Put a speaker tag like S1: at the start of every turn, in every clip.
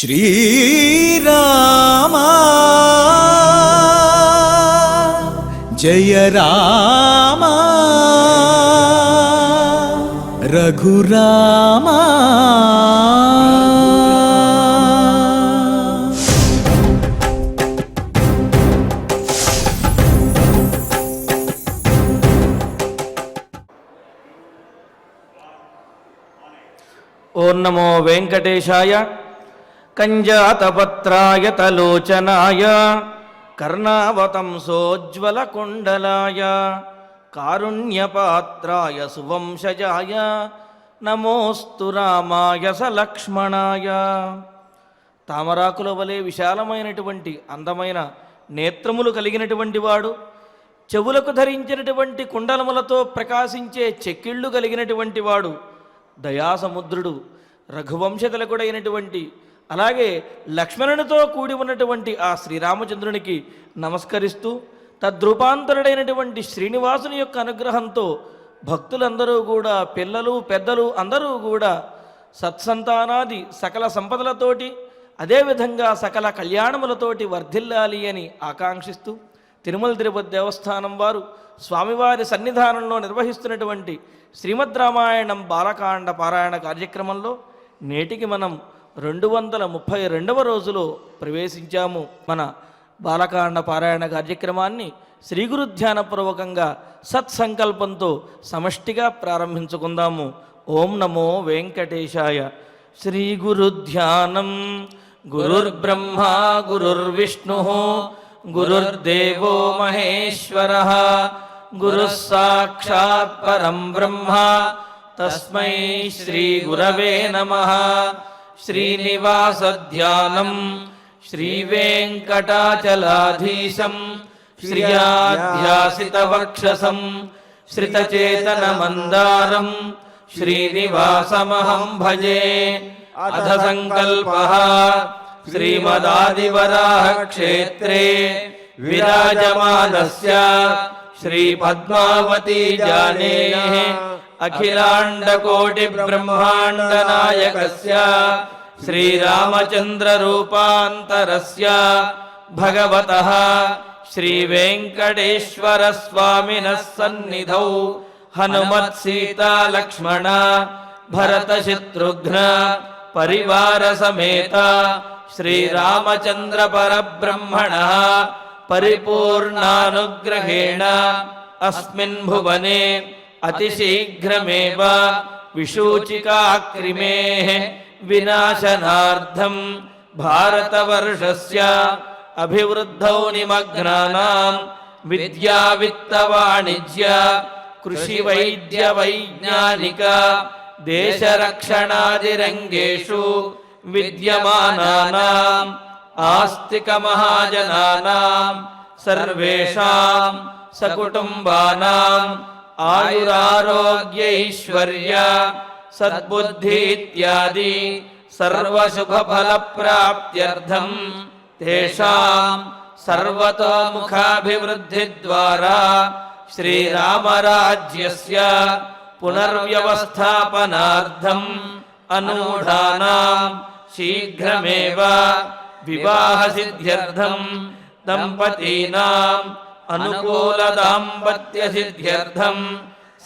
S1: श्रीराम जय राम रघुराम।
S2: ओं नमो वेंकटेशाय कंजातपत्राय तलोचनाय कर्णावतंसोज्ज्वलकुण्डलाय कारुण्यपात्राय सुवंशजाय नमोस्तु रामाय सलक्ष्मणाय। తామరాకుల వలె విశాలమైనటువంటి అందమైన నేత్రములు కలిగినటువంటి వాడు, చెవులకు ధరించినటువంటి కుండలములతో ప్రకాశించే చెక్కిళ్ళు కలిగినటువంటి వాడు, దయాసముద్రుడు, రఘువంశతిలకుడైనటువంటి, అలాగే లక్ష్మణునితో కూడి ఉన్నటువంటి ఆ శ్రీరామచంద్రునికి నమస్కరిస్తూ తద్రూపాంతరుడైనటువంటి శ్రీనివాసుని యొక్క అనుగ్రహంతో భక్తులందరూ కూడా, పిల్లలు పెద్దలు అందరూ కూడా సత్సంతానాది సకల సంపదలతోటి, అదేవిధంగా సకల కళ్యాణములతోటి వర్ధిల్లాలి అని ఆకాంక్షిస్తూ తిరుమల తిరుపతి దేవస్థానం వారు స్వామివారి సన్నిధానంలో నిర్వహిస్తున్నటువంటి శ్రీమద్ రామాయణం బాలకాండ పారాయణ కార్యక్రమంలో నేటికి మనం 232వ రోజులో ప్రవేశించాము. మన బాలకాండ పారాయణ కార్యక్రమాన్ని శ్రీ గురు ధ్యానపూర్వకంగా సత్సంకల్పంతో సమష్టిగా ప్రారంభించుకుందాము. ఓం నమో వెంకటేశాయ. శ్రీ గురు ధ్యానం. గురుర్బ్రహ్మ గురుర్విష్ణు గురుర్దేవో మహేశ్వరః గురుః సాక్షాత్ పరం బ్రహ్మ తస్మై శ్రీ గురవే నమః. శ్రీనివాస ధ్యానం. శ్రీవేంకటాచలాధీశం శ్రియాధ్యాసిత వక్షసం శ్రితచేతనమందారం శ్రీనివాసమహం భజే. అథ సంకల్పః. శ్రీమదాదివరాహ క్షేత్రే విరాజమానస్య శ్రీ పద్మావతీ జానేః అఖిలాండకోటి బ్రహ్మాండ నాయకస్య శ్రీరామచంద్ర రూపాంతరస్య భగవతః శ్రీ వెంకటేశ్వర స్వామినః సన్నిధౌ హనుమత్ సీతా లక్ష్మణ భరత శత్రుఘ్న పరివార సమేత శ్రీరామచంద్ర పరబ్రహ్మణః పరిపూర్ణానుగ్రహేణ అస్మిన్ భువనే అతిశీఘ్రమేవ విశూచికాక్రిమేః వినాశనార్థం భారతవర్షస్య అభివృద్ధౌ నిమగ్నానాం విద్యా విత్త వాణిజ్య కృషి వైద్య వైజ్ఞానిక దేశరక్షణాదిరంగేషు విద్యమానానాం ఆస్తిక మహాజనానాం సర్వేషాం సకుటుంబానాం ఆయురారోగ్యైశ్వర్య సద్బుద్ధి ఇత్యాది సర్వశుభఫలప్రాప్త్యర్థం తేషాం సర్వతోముఖాభివృద్ధి ద్వారా శ్రీరామరాజ్యస్య పునర్వ్యవస్థాపనార్థం అనూఢానాం శీఘ్రమేవ వివాహసిద్ధ్యర్థం దంపతీనాం అనుకూల దాంపత్య సిద్ధ్యర్థం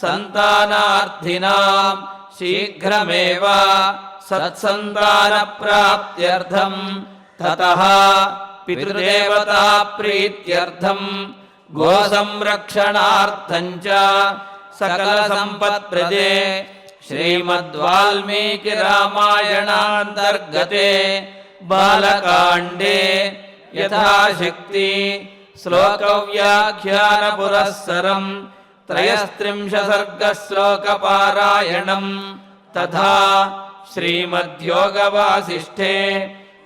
S2: సంతానార్థినాం శీఘ్రమేవ సత్సంతాన ప్రాప్త్యర్థం తతః పితృదేవతా ప్రీత్యర్థం గోసంరక్షణార్థం చ సకల సంపత్ప్రదే శ్రీమద్వాల్మీకి రామాయణాంతర్గతే బాలకాండే యథాశక్తి శ్లోకవ్యాఖ్యాన పురస్సరం త్రయస్త్రింశసర్గ శ్లోకపారాయణం తథా శ్రీమద్యోగవాసిష్ఠే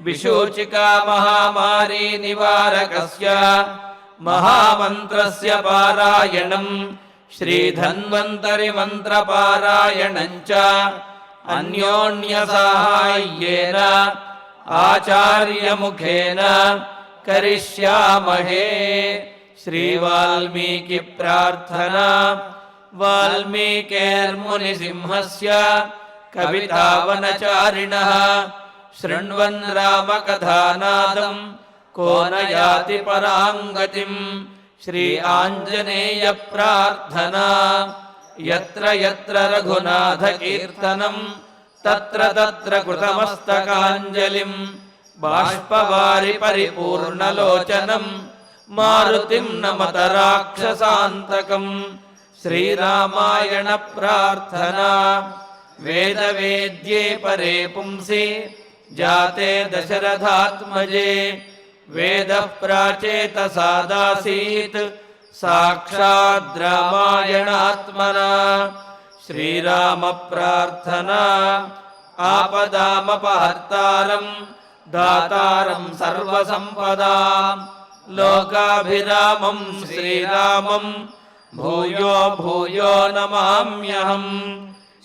S2: విశూచికా మహామారీ నివారకస్య మహామంత్రస్య పారాయణం శ్రీధన్వంతరి మంత్రపారాయణం చ అన్యోన్య సాహాయ్యేన ఆచార్యముఖేన కరిష్యామహే. శ్రీ వాల్మీకి ప్రార్థనా. వాల్మీకేర్మునిసింహస్య కవితావనచారిణః శృణ్వన్ రామకథానాదం కో న యాతి పరాంగతిం. శ్రీ ఆంజనేయ ప్రార్థనా. యత్ర యత్ర రఘునాథ కీర్తనం తత్ర తత్ర కృతమస్తకాంజలిం. బాష్పవారి పరిపూర్ణలోచనం మారుతిం నమత రాక్షసాంతకం. శ్రీరామాయణ ప్రార్థనా. వేద వేద్యే పరే పుంసి జాతే దశరథాత్మజే వేదః ప్రాచేతసాదాసీత్ సాక్షాద్ రామాయణాత్మనా. శ్రీరామ ప్రార్థనా. ఆపదామపహర్తారం దాతారం సర్వసంపదాం లోకాభిరామం శ్రీరామం భూయో భూయో నమామ్యహం.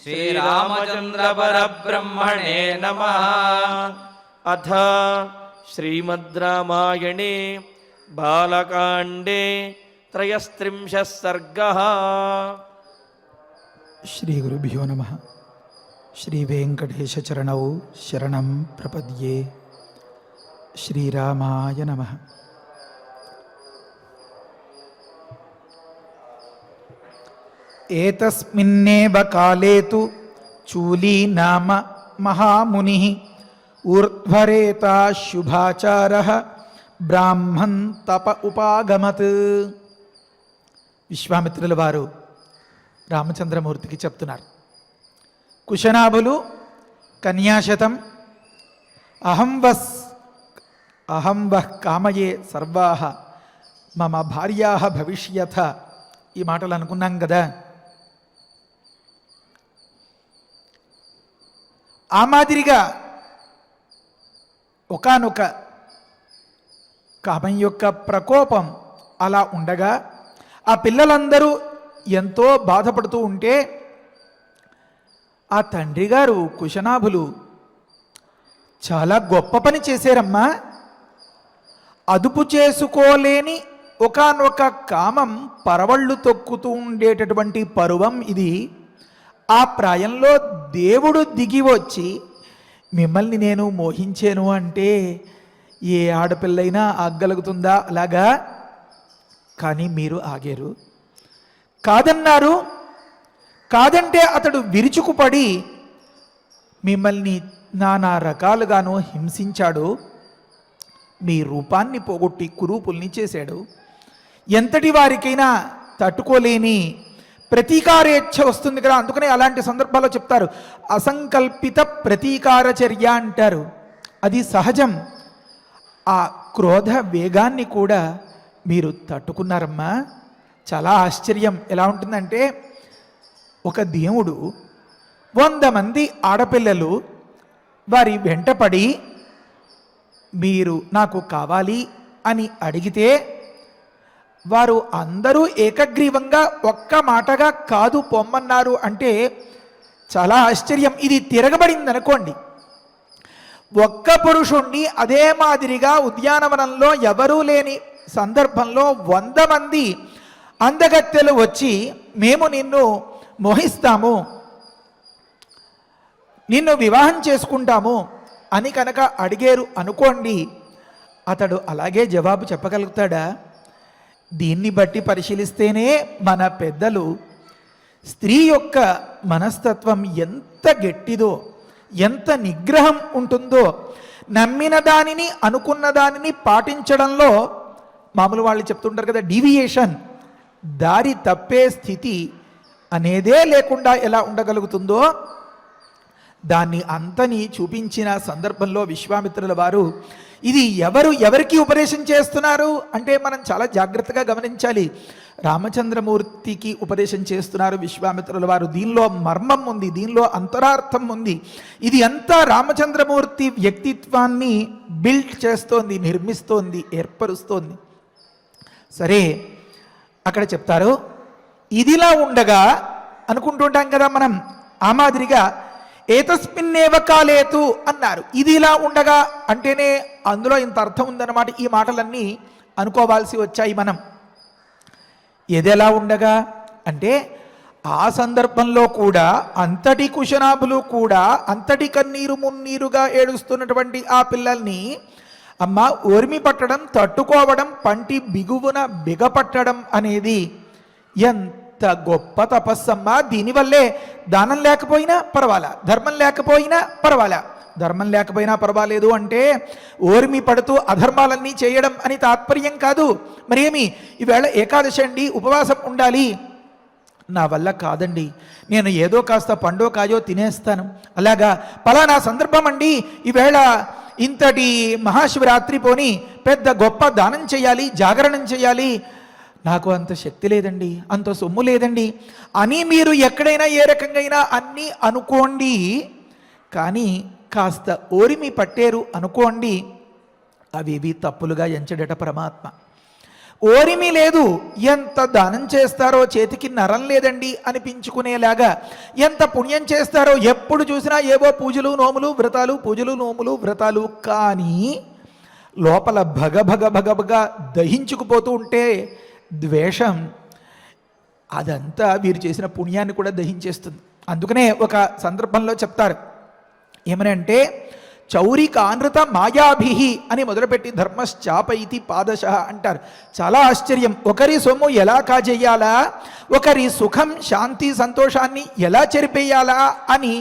S2: శ్రీరామచంద్ర పరబ్రహ్మణే నమః. అథ శ్రీమద్ రామాయణే బాలకాండే త్రయస్త్రింశः సర్గः.
S3: శ్రీ గురుభ్యో నమః. శ్రీ వెంకటేశ చరణౌ శరణం ప్రపద్యే. శ్రీరామాయ నమః. ఏతస్మిన్నేవ కాలే తు చూలీ నామ మహామునిః ఊర్ధ్వరేతా శుభాచారః బ్రాహ్మణ్ తప ఉపాగమత్. విశ్వామిత్రుల వారు రామచంద్రమూర్తికి చెప్తున్నారు, కుశనాభులు కన్యాశతం అహం వః కామయే సర్వాః మమ భార్యాః భవిష్యథ. ఈ మాటలు అనుకున్నాం కదా. ఆ మాదిరిగా ఒకానొక కామం యొక్క ప్రకోపం అలా ఉండగా ఆ పిల్లలందరూ ఎంతో బాధపడుతూ ఉంటే ఆ తండ్రి గారు కుశనాభులు చాలా గొప్ప పని చేశారమ్మా. అదుపు చేసుకోలేని ఒకానొక కామం పరవళ్ళు తొక్కుతూ ఉండేటటువంటి పరువం ఇది. ఆ ప్రాయంలో దేవుడు దిగి వచ్చి మిమ్మల్ని నేను మోహించాను అంటే ఏ ఆడపిల్లైనా ఆగలుగుతుందా? అలాగా. కానీ మీరు ఆగారు, కాదన్నారు. కాదంటే అతడు విరుచుకుపడి మిమ్మల్ని నానా రకాలుగానో హింసించాడు, మీ రూపాన్ని పోగొట్టి కురూపుల్ని చేశాడు. ఎంతటి వారికైనా తట్టుకోలేని ప్రతీకారేచ్ఛ వస్తుంది కదా. అందుకనే అలాంటి సందర్భాల్లో చెప్తారు అసంకల్పిత ప్రతీకార చర్య అంటారు. అది సహజం. ఆ క్రోధ వేగాన్ని కూడా మీరు తట్టుకున్నారమ్మా. చాలా ఆశ్చర్యం. ఎలా ఉంటుందంటే ఒక దేవుడు 100 మంది ఆడపిల్లలు వారి వెంటపడి మీరు నాకు కావాలి అని అడిగితే వారు అందరూ ఏకగ్రీవంగా ఒక్క మాటగా కాదు పొమ్మన్నారు అంటే చాలా ఆశ్చర్యం. ఇది తిరగబడింది అనుకోండి, ఒక్క పురుషుణ్ణి అదే మాదిరిగా ఉద్యానవనంలో ఎవరూ లేని సందర్భంలో 100 మంది అందగత్తెలు వచ్చి మేము నిన్ను మోహిస్తాము, నిన్ను వివాహం చేసుకుంటాము అని కనుక అడిగారు అనుకోండి, అతడు అలాగే జవాబు చెప్పగలుగుతాడా? దీన్ని బట్టి పరిశీలిస్తేనే మన పెద్దలు స్త్రీ యొక్క మనస్తత్వం ఎంత గట్టిదో, ఎంత నిగ్రహం ఉంటుందో, నమ్మిన దానిని అనుకున్న దానిని పాటించడంలో మామూలు వాళ్ళు చెప్తుంటారు కదా, డీవియేషన్, దారి తప్పే స్థితి అనేదే లేకుండా ఎలా ఉండగలుగుతుందో దాన్ని అంతని చూపించిన సందర్భంలో విశ్వామిత్రుల వారు ఇది ఎవరికి ఉపదేశం చేస్తున్నారు అంటే మనం చాలా జాగ్రత్తగా గమనించాలి. రామచంద్రమూర్తికి ఉపదేశం చేస్తున్నారు విశ్వామిత్రుల వారు. దీనిలో మర్మం ఉంది, దీనిలో అంతరార్థం ఉంది. ఇది అంతా రామచంద్రమూర్తి వ్యక్తిత్వాన్ని బిల్డ్ చేస్తోంది, నిర్మిస్తోంది, ఏర్పరుస్తోంది. సరే, అక్కడ చెప్తారు ఇదిలా ఉండగా అనుకుంటుంటాం కదా మనం, ఆ మాదిరిగా ఏతస్మిన్నేవ కాలేతు అన్నారు. ఇది ఇలా ఉండగా అంటేనే అందులో ఇంత అర్థం ఉందన్నమాట. ఈ మాటలన్నీ అనుకోవాల్సి వచ్చాయి మనం. ఏదెలా ఉండగా అంటే ఆ సందర్భంలో కూడా అంతటి కుశనాభులు కూడా అంతటి కన్నీరు మున్నీరుగా ఏడుస్తున్నటువంటి ఆ పిల్లల్ని అమ్మ ఓర్మి పట్టడం, తట్టుకోవడం, పంటి బిగువున బిగపట్టడం అనేది ఎంత గొప్ప తపస్సమ్మా. దీనివల్లే దానం లేకపోయినా పర్వాలా, ధర్మం లేకపోయినా పర్వాలా. ధర్మం లేకపోయినా పర్వాలేదు అంటే ఓర్మి పడుతూ అధర్మాలన్నీ చేయడం అని తాత్పర్యం కాదు. మరేమి ఈవేళ ఏకాదశి అండి, ఉపవాసం ఉండాలి, నా వల్ల కాదండి, నేను ఏదో కాస్త పండో కాయో తినేస్తాను, అలాగా పలానా సందర్భం అండి, ఈవేళ ఇంతటి మహాశివరాత్రి పోని పెద్ద గొప్ప దానం చేయాలి, జాగరణం చేయాలి, నాకు అంత శక్తి లేదండి, అంత సొమ్ము లేదండి అని మీరు ఎక్కడైనా ఏ రకంగా అన్నీ అనుకోండి. కానీ కాస్త ఓరిమి పట్టేరు అనుకోండి, అవి తప్పులుగా ఎంచడట పరమాత్మ. ఓరిమి లేదు, ఎంత దానం చేస్తారో చేతికి నరం లేదండి అనిపించుకునేలాగా, ఎంత పుణ్యం చేస్తారో ఎప్పుడు చూసినా ఏవో పూజలు నోములు వ్రతాలు, పూజలు నోములు వ్రతాలు, కానీ లోపల భగ దహించుకుపోతూ ఉంటే ద్వేషం, అదంతా వీరు చేసిన పుణ్యాన్ని కూడా దహించేస్తుంది. అందుకనే ఒక సందర్భంలో చెప్తారు ఏమనంటే, చౌరికానృత మాయాభిహి అని మొదలుపెట్టి ధర్మశ్చాపైతి పాదశ అంటారు. చాలా ఆశ్చర్యం. ఒకరి సొమ్ము ఎలా కాజేయాలా, ఒకరి సుఖం శాంతి సంతోషాన్ని ఎలా చెరిపేయాలా అని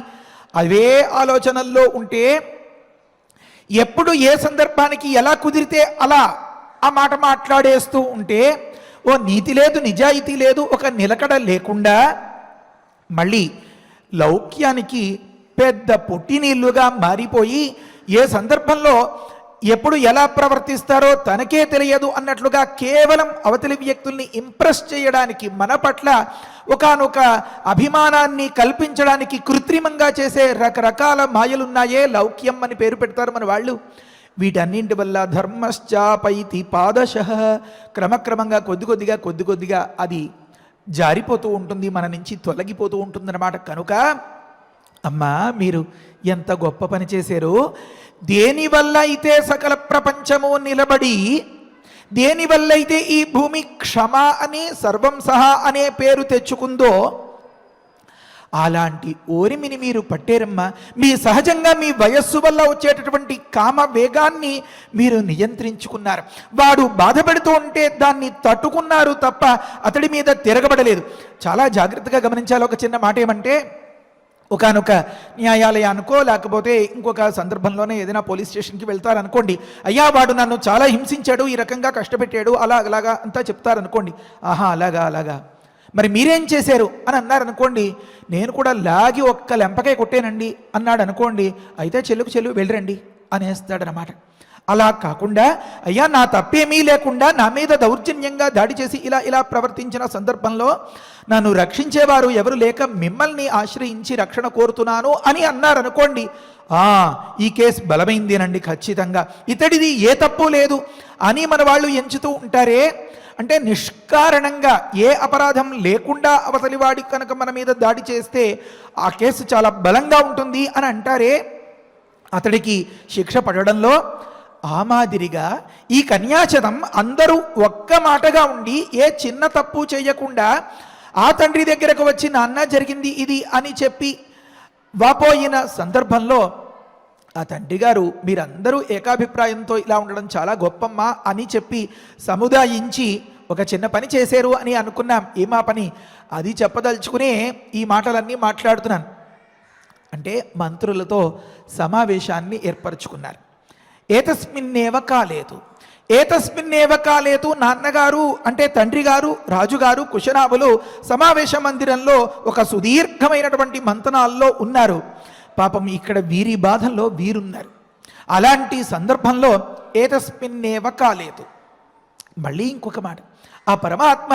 S3: అవే ఆలోచనల్లో ఉంటే, ఎప్పుడు ఏ సందర్భానికి ఎలా కుదిరితే అలా ఆ మాట మాట్లాడేస్తూ ఉంటే, ఓ నీతి లేదు, నిజాయితీ లేదు, ఒక నిలకడ లేకుండా మళ్ళీ లౌక్యానికి పెద్ద పుట్టినీళ్లుగా మారిపోయి ఏ సందర్భంలో ఎప్పుడు ఎలా ప్రవర్తిస్తారో తనకే తెలియదు అన్నట్లుగా కేవలం అవతలి వ్యక్తుల్ని ఇంప్రెస్ చేయడానికి, మన పట్ల ఒకానొక అభిమానాన్ని కల్పించడానికి కృత్రిమంగా చేసే రకరకాల మాయలున్నాయే, లౌక్యం అని పేరు పెడతారు మన వాళ్ళు. వీటన్నింటి వల్ల ధర్మశ్చాపైతి పాదశః, క్రమక్రమంగా కొద్ది కొద్దిగా అది జారిపోతూ ఉంటుంది, మన నుంచి తొలగిపోతూ ఉంటుందన్నమాట. కనుక అమ్మా మీరు ఎంత గొప్ప పని చేశారు. దేనివల్ల అయితే సకల ప్రపంచము నిలబడి, దేనివల్ల అయితే ఈ భూమి క్షమ అని సర్వం సహా అనే పేరు తెచ్చుకుందో, అలాంటి ఓరిమిని మీరు పట్టేరమ్మా. మీ సహజంగా మీ వయస్సు వల్ల వచ్చేటటువంటి కామ వేగాన్ని మీరు నియంత్రించుకున్నారు. వాడు బాధపడుతూ ఉంటే దాన్ని తట్టుకున్నారు తప్ప అతడి మీద తిరగబడలేదు. చాలా జాగ్రత్తగా గమనించాలి. ఒక చిన్న మాట ఏమంటే, ఒకనొక న్యాయాలయానికో లేకపోతే ఇంకొక సందర్భంలోనే ఏదైనా పోలీస్ స్టేషన్కి వెళ్తారనుకోండి, అయ్యా వాడు నన్ను చాలా హింసించాడు, ఈ రకంగా కష్టపెట్టాడు, అలాగా అంతా చెప్తారనుకోండి. ఆహా అలాగా మరి మీరేం చేశారు అని అన్నారనుకోండి, నేను కూడా లాగి ఒక్క లెంపకాయ కొట్టేనండి అన్నాడు అనుకోండి, అయితే చెల్లు వెళ్ళరండి అనేస్తాడనమాట. అలా కాకుండా, అయ్యా నా తప్పేమీ లేకుండా నా మీద దౌర్జన్యంగా దాడి చేసి ఇలా ప్రవర్తించిన సందర్భంలో నన్ను రక్షించేవారు ఎవరు లేక మిమ్మల్ని ఆశ్రయించి రక్షణ కోరుతున్నాను అని అన్నారనుకోండి, ఈ కేసు బలమైందేనండి ఖచ్చితంగా, ఇతడిది ఏ తప్పు లేదు అని మన వాళ్ళు ఎంచుతూ ఉంటారే. అంటే నిష్కారణంగా ఏ అపరాధం లేకుండా అవతలివాడి కనుక మన మీద దాడి చేస్తే ఆ కేసు చాలా బలంగా ఉంటుంది అని అంటారే, అతడికి శిక్ష పడడంలో ఆ మాదిరిగా ఈ కన్యాశతం అందరూ ఒక్క మాటగా ఉండి ఏ చిన్న తప్పు చేయకుండా ఆ తండ్రి దగ్గరకు వచ్చి, నాన్న జరిగింది ఇది అని చెప్పి వాపోయిన సందర్భంలో ఆ తండ్రి గారు మీరందరూ ఏకాభిప్రాయంతో ఇలా ఉండడం చాలా గొప్పమ్మా అని చెప్పి సముదాయించి ఒక చిన్న పని చేశారు అని అనుకున్నాం. ఏమా పని అది చెప్పదలుచుకునే ఈ మాటలన్నీ మాట్లాడుతున్నాను. అంటే మంత్రులతో సమావేశాన్ని ఏర్పరచుకున్నారు. ఏతస్మిన్నేవ కాలేదు నాన్నగారు అంటే తండ్రి గారు, రాజుగారు, కుశనాభులు సమావేశ మందిరంలో ఒక సుదీర్ఘమైనటువంటి మంతనాల్లో ఉన్నారు. పాపం ఇక్కడ వీరి బాధల్లో వీరున్నారు. అలాంటి సందర్భంలో ఏతస్మిన్నేవ కాలేదు. మళ్ళీ ఇంకొక మాట, ఆ పరమాత్మ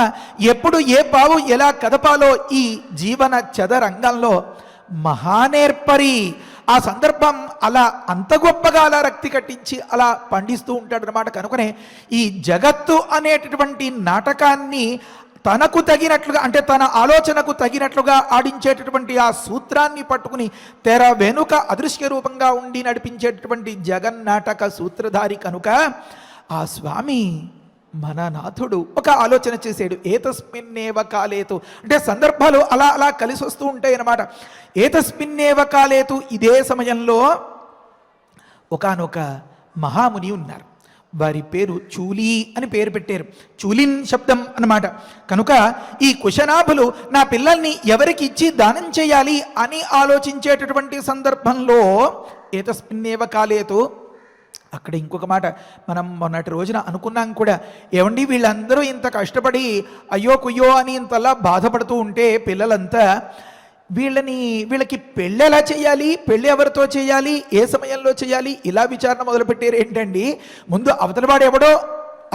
S3: ఎప్పుడు ఏ పావు ఎలా కదపాలో ఈ జీవన చదరంగంలో మహానేర్పరి. ఆ సందర్భం అలా అంత గొప్పగా అలా రక్తి కట్టించి అలా పండిస్తూ ఉంటాడు అన్నమాట. కనుకనే ఈ జగత్తు అనేటటువంటి నాటకాన్ని తనకు తగినట్లుగా, అంటే తన ఆలోచనకు తగినట్లుగా ఆడించేటటువంటి ఆ సూత్రాన్ని పట్టుకుని తెర వెనుక అదృశ్య రూపంగా ఉండి నడిపించేటటువంటి జగన్నాటక సూత్రధారి కనుక ఆ స్వామి మన నాథుడు ఒక ఆలోచన చేశాడు. ఏతస్మిన్నేవ కాలేతు అంటే సందర్భాలు అలా అలా కలిసి వస్తూ ఉంటాయి అన్నమాట. ఏతస్మిన్నేవ కాలేతు ఇదే సమయంలో ఒకానొక మహాముని ఉన్నారు. వారి పేరు చూలి అని పేరు పెట్టారు. చూలిన్ శబ్దం అన్నమాట. కనుక ఈ కుశనాభులు నా పిల్లల్ని ఎవరికి ఇచ్చి దానం చేయాలి అని ఆలోచించేటటువంటి సందర్భంలో ఏతస్మిన్నేవ కాలేతు అక్కడ ఇంకొక మాట మనం మొన్నటి రోజున అనుకున్నాం కూడా. ఏమండి వీళ్ళందరూ ఇంత కష్టపడి అయ్యో కుయ్యో అని ఇంతలా బాధపడుతూ ఉంటే పిల్లలంతా వీళ్ళకి పెళ్ళి ఎలా చేయాలి, పెళ్ళి ఎవరితో చేయాలి, ఏ సమయంలో చేయాలి, ఇలా విచారణ మొదలుపెట్టారు ఏంటండి. ముందు అవతలవాడు ఎవడో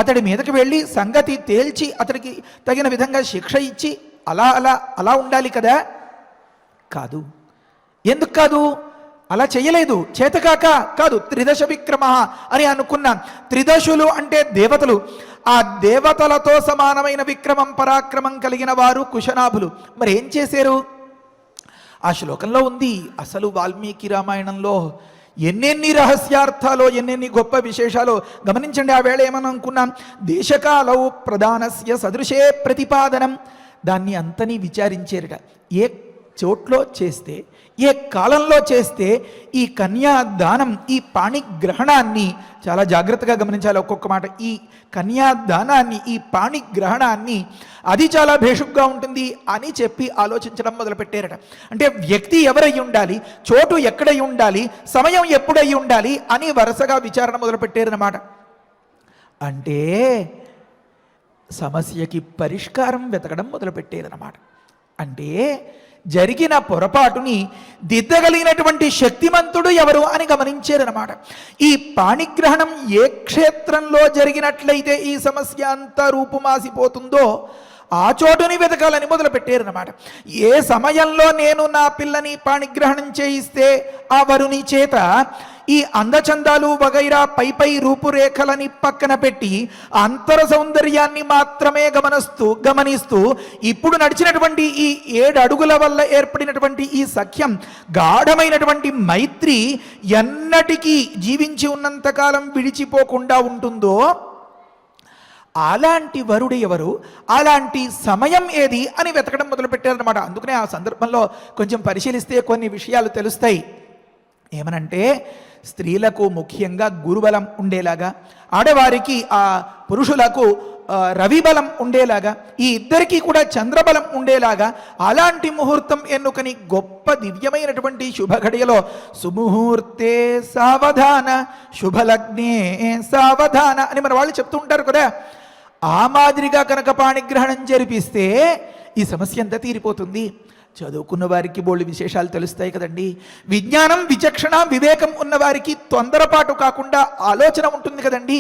S3: అతడి మీదకి వెళ్ళి సంగతి తేల్చి అతడికి తగిన విధంగా శిక్ష ఇచ్చి అలా అలా అలా ఉండాలి కదా. కాదు. ఎందుకు కాదు? అలా చేయలేదు. చేతకాక కాదు. త్రిదశ విక్రమ అని అనుకున్నాం. త్రిదశులు అంటే దేవతలు. ఆ దేవతలతో సమానమైన విక్రమం పరాక్రమం కలిగిన వారు కుశనాభులు. మరి ఏం చేశారు? ఆ శ్లోకంలో ఉంది. అసలు వాల్మీకి రామాయణంలో ఎన్నెన్ని రహస్యార్థాలు, ఎన్నెన్ని గొప్ప విశేషాలు గమనించండి. ఆ వేళ ఏమని అనుకున్నాం? దేశకాలౌ ప్రధానస్య సదృశే ప్రతిపాదనం. దాన్ని అంతని విచారించారట. ఏ చోట్లో చేస్తే, ఏ కాలంలో చేస్తే ఈ కన్యాదానం, ఈ పాణిగ్రహణాన్ని చాలా జాగ్రత్తగా గమనించాలి. ఒక్కొక్క మాట. ఈ కన్యాదానాన్ని, ఈ పాణిగ్రహణాన్ని అది చాలా భేషుగ్గా ఉంటుంది అని చెప్పి ఆలోచించడం మొదలుపెట్టారట. అంటే వ్యక్తి ఎవరై ఉండాలి, చోటు ఎక్కడై ఉండాలి, సమయం ఎప్పుడై ఉండాలి అని వరుసగా విచారణ మొదలుపెట్టారన్నమాట. అంటే సమస్యకి పరిష్కారం వెతకడం మొదలుపెట్టారన్నమాట. అంటే జరిగిన పొరపాటుని దిద్దగలిగినటువంటి శక్తిమంతుడు ఎవరు అని గమనించారనమాట. ఈ పాణిగ్రహణం ఏ క్షేత్రంలో జరిగినట్లయితే ఈ సమస్య అంతా రూపుమాసిపోతుందో ఆ చోటుని వెతకాలని మొదలుపెట్టారనమాట. ఏ సమయంలో నేను నా పిల్లని పాణిగ్రహణం చేయిస్తే ఆ వరుని చేత ఈ అందచందాలు వగైరా పై రూపురేఖలని పక్కన పెట్టి అంతర సౌందర్యాన్ని మాత్రమే గమనిస్తూ ఇప్పుడు నడిచినటువంటి ఈ 7 అడుగుల వల్ల ఏర్పడినటువంటి ఈ సఖ్యం, గాఢమైనటువంటి మైత్రి ఎన్నటికీ జీవించి ఉన్నంతకాలం విడిచిపోకుండా ఉంటుందో అలాంటి వరుడు ఎవరు, అలాంటి సమయం ఏది అని వెతకడం మొదలుపెట్టారనమాట. అందుకనే ఆ సందర్భంలో కొంచెం పరిశీలిస్తే కొన్ని విషయాలు తెలుస్తాయి. ఏమనంటే స్త్రీలకు ముఖ్యంగా గురుబలం ఉండేలాగా, ఆడవారికి ఆ పురుషులకు రవిబలం ఉండేలాగా, ఈ ఇద్దరికీ కూడా చంద్రబలం ఉండేలాగా అలాంటి ముహూర్తం ఎన్నుకని గొప్ప దివ్యమైనటువంటి శుభఘడియలో సుముహూర్తే సావధాన శుభలగ్నే సావధాన అని మన వాళ్ళు చెప్తూ ఉంటారు కదా. ఆ మాదిరిగా కనుక పాణిగ్రహణం జరిపిస్తే ఈ సమస్య అంతా తీరిపోతుంది. చదువుకున్న వారికి బోళ్ళు విశేషాలు తెలుస్తాయి కదండి. విజ్ఞానం, విచక్షణ, వివేకం ఉన్నవారికి తొందరపాటు కాకుండా ఆలోచన ఉంటుంది కదండి.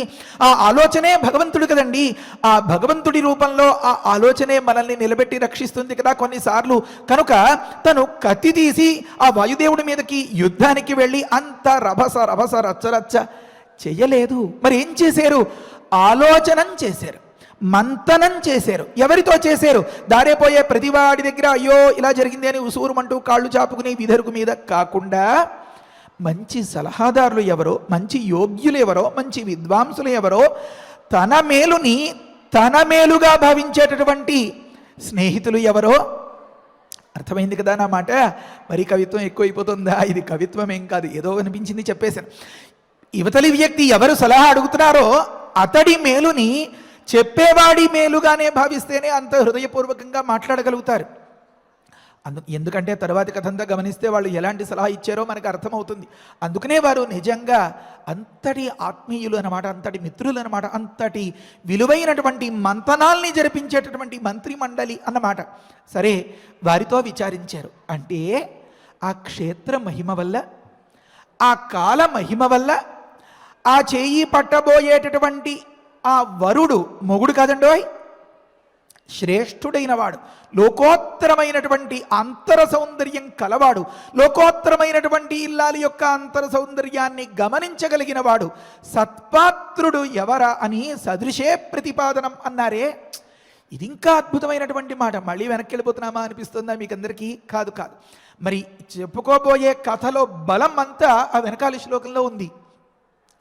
S3: ఆ ఆలోచనే భగవంతుడు కదండి. ఆ భగవంతుడి రూపంలో ఆ ఆలోచనే మనల్ని నిలబెట్టి రక్షిస్తుంది కదా కొన్నిసార్లు. కనుక తను కత్తి తీసి ఆ వాయుదేవుడి మీదకి యుద్ధానికి వెళ్ళి అంత రభస రభస రచ్చరచ్చ చెయ్యలేదు. మరి ఏం చేశారు? ఆలోచనం చేశారు, మంతనం చేశారు. ఎవరితో చేశారు? దారేపోయే ప్రతివాడి దగ్గర అయ్యో ఇలా జరిగింది అని ఉసూరుమంటూ కాళ్ళు చాపుకుని విధరుకు మీద కాకుండా మంచి సలహాదారులు ఎవరో, మంచి యోగ్యులు ఎవరో, మంచి విద్వాంసులు ఎవరో, తన మేలుని తన మేలుగా భావించేటటువంటి స్నేహితులు ఎవరో. అర్థమైంది కదా నా మాట? మరి కవిత్వం ఎక్కువైపోతుందా? ఇది కవిత్వం ఏం కాదు, ఏదో అనిపించింది చెప్పేశాను. యువతలి వ్యక్తి ఎవరు సలహా అడుగుతున్నారో అతడి మేలుని చెప్పేవాడి మేలుగానే భావిస్తేనే అంత హృదయపూర్వకంగా మాట్లాడగలుగుతారు. ఎందుకంటే తర్వాతి కథంతా గమనిస్తే వాళ్ళు ఎలాంటి సలహా ఇచ్చారో మనకు అర్థమవుతుంది. అందుకనే వారు నిజంగా అంతటి ఆత్మీయులు అన్నమాట, అంతటి మిత్రులు అన్నమాట, అంతటి విలువైనటువంటి మంతనాల్ని జరిపించేటటువంటి మంత్రి మండలి అన్నమాట. సరే, వారితో విచారించారు. అంటే ఆ క్షేత్ర మహిమ వల్ల, ఆ కాల మహిమ వల్ల, ఆ చేయి పట్టబోయేటటువంటి ఆ వరుడు మొగుడు కాదండోయ్, శ్రేష్ఠుడైన వాడు, లోకోత్తరమైనటువంటి అంతర సౌందర్యం కలవాడు, లోకోత్తరమైనటువంటి ఇల్లాలి యొక్క అంతర సౌందర్యాన్ని గమనించగలిగిన వాడు, సత్పాత్రుడు ఎవరా అని సదృశే ప్రతిపాదనం అన్నారే. ఇది ఇంకా అద్భుతమైనటువంటి మాట. మళ్ళీ వెనక్కి వెళ్ళిపోతున్నామా అనిపిస్తుందా మీకు అందరికీ? కాదు కాదు. మరి చెప్పుకోబోయే కథలో బలం అంతా ఆ వెనకాల శ్లోకంలో ఉంది.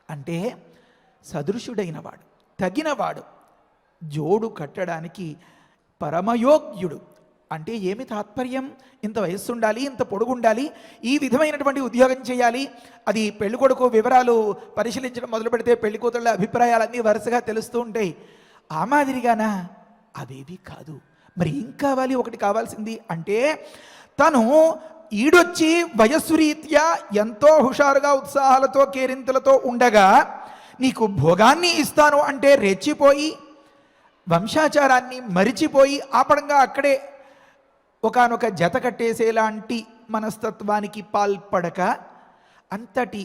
S3: అంటే సదృశుడైన వాడు, తగినవాడు, జోడు కట్టడానికి పరమయోగ్యుడు. అంటే ఏమి తాత్పర్యం? ఇంత వయస్సు ఉండాలి, ఇంత పొడుగు ఉండాలి, ఈ విధమైనటువంటి ఉద్యోగం చేయాలి. అది పెళ్ళికొడుకు వివరాలు పరిశీలించడం మొదలు పెడితే పెళ్లి కూతుళ్ళ అభిప్రాయాలన్నీ వరుసగా తెలుస్తూ ఉంటాయి. ఆ మాదిరిగానా? అవేవి కాదు. మరి ఏం కావాలి? ఒకటి కావాల్సింది అంటే తను ఈడొచ్చి వయస్సు రీత్యా ఎంతో హుషారుగా ఉత్సాహాలతో కేరింతలతో ఉండగా నీకు భోగాన్ని ఇస్తాను అంటే రెచ్చిపోయి వంశాచారాన్ని మరిచిపోయి ఆపడంగా అక్కడే ఒకానొక జత కట్టేసేలాంటి మనస్తత్వానికి పాల్పడక అంతటి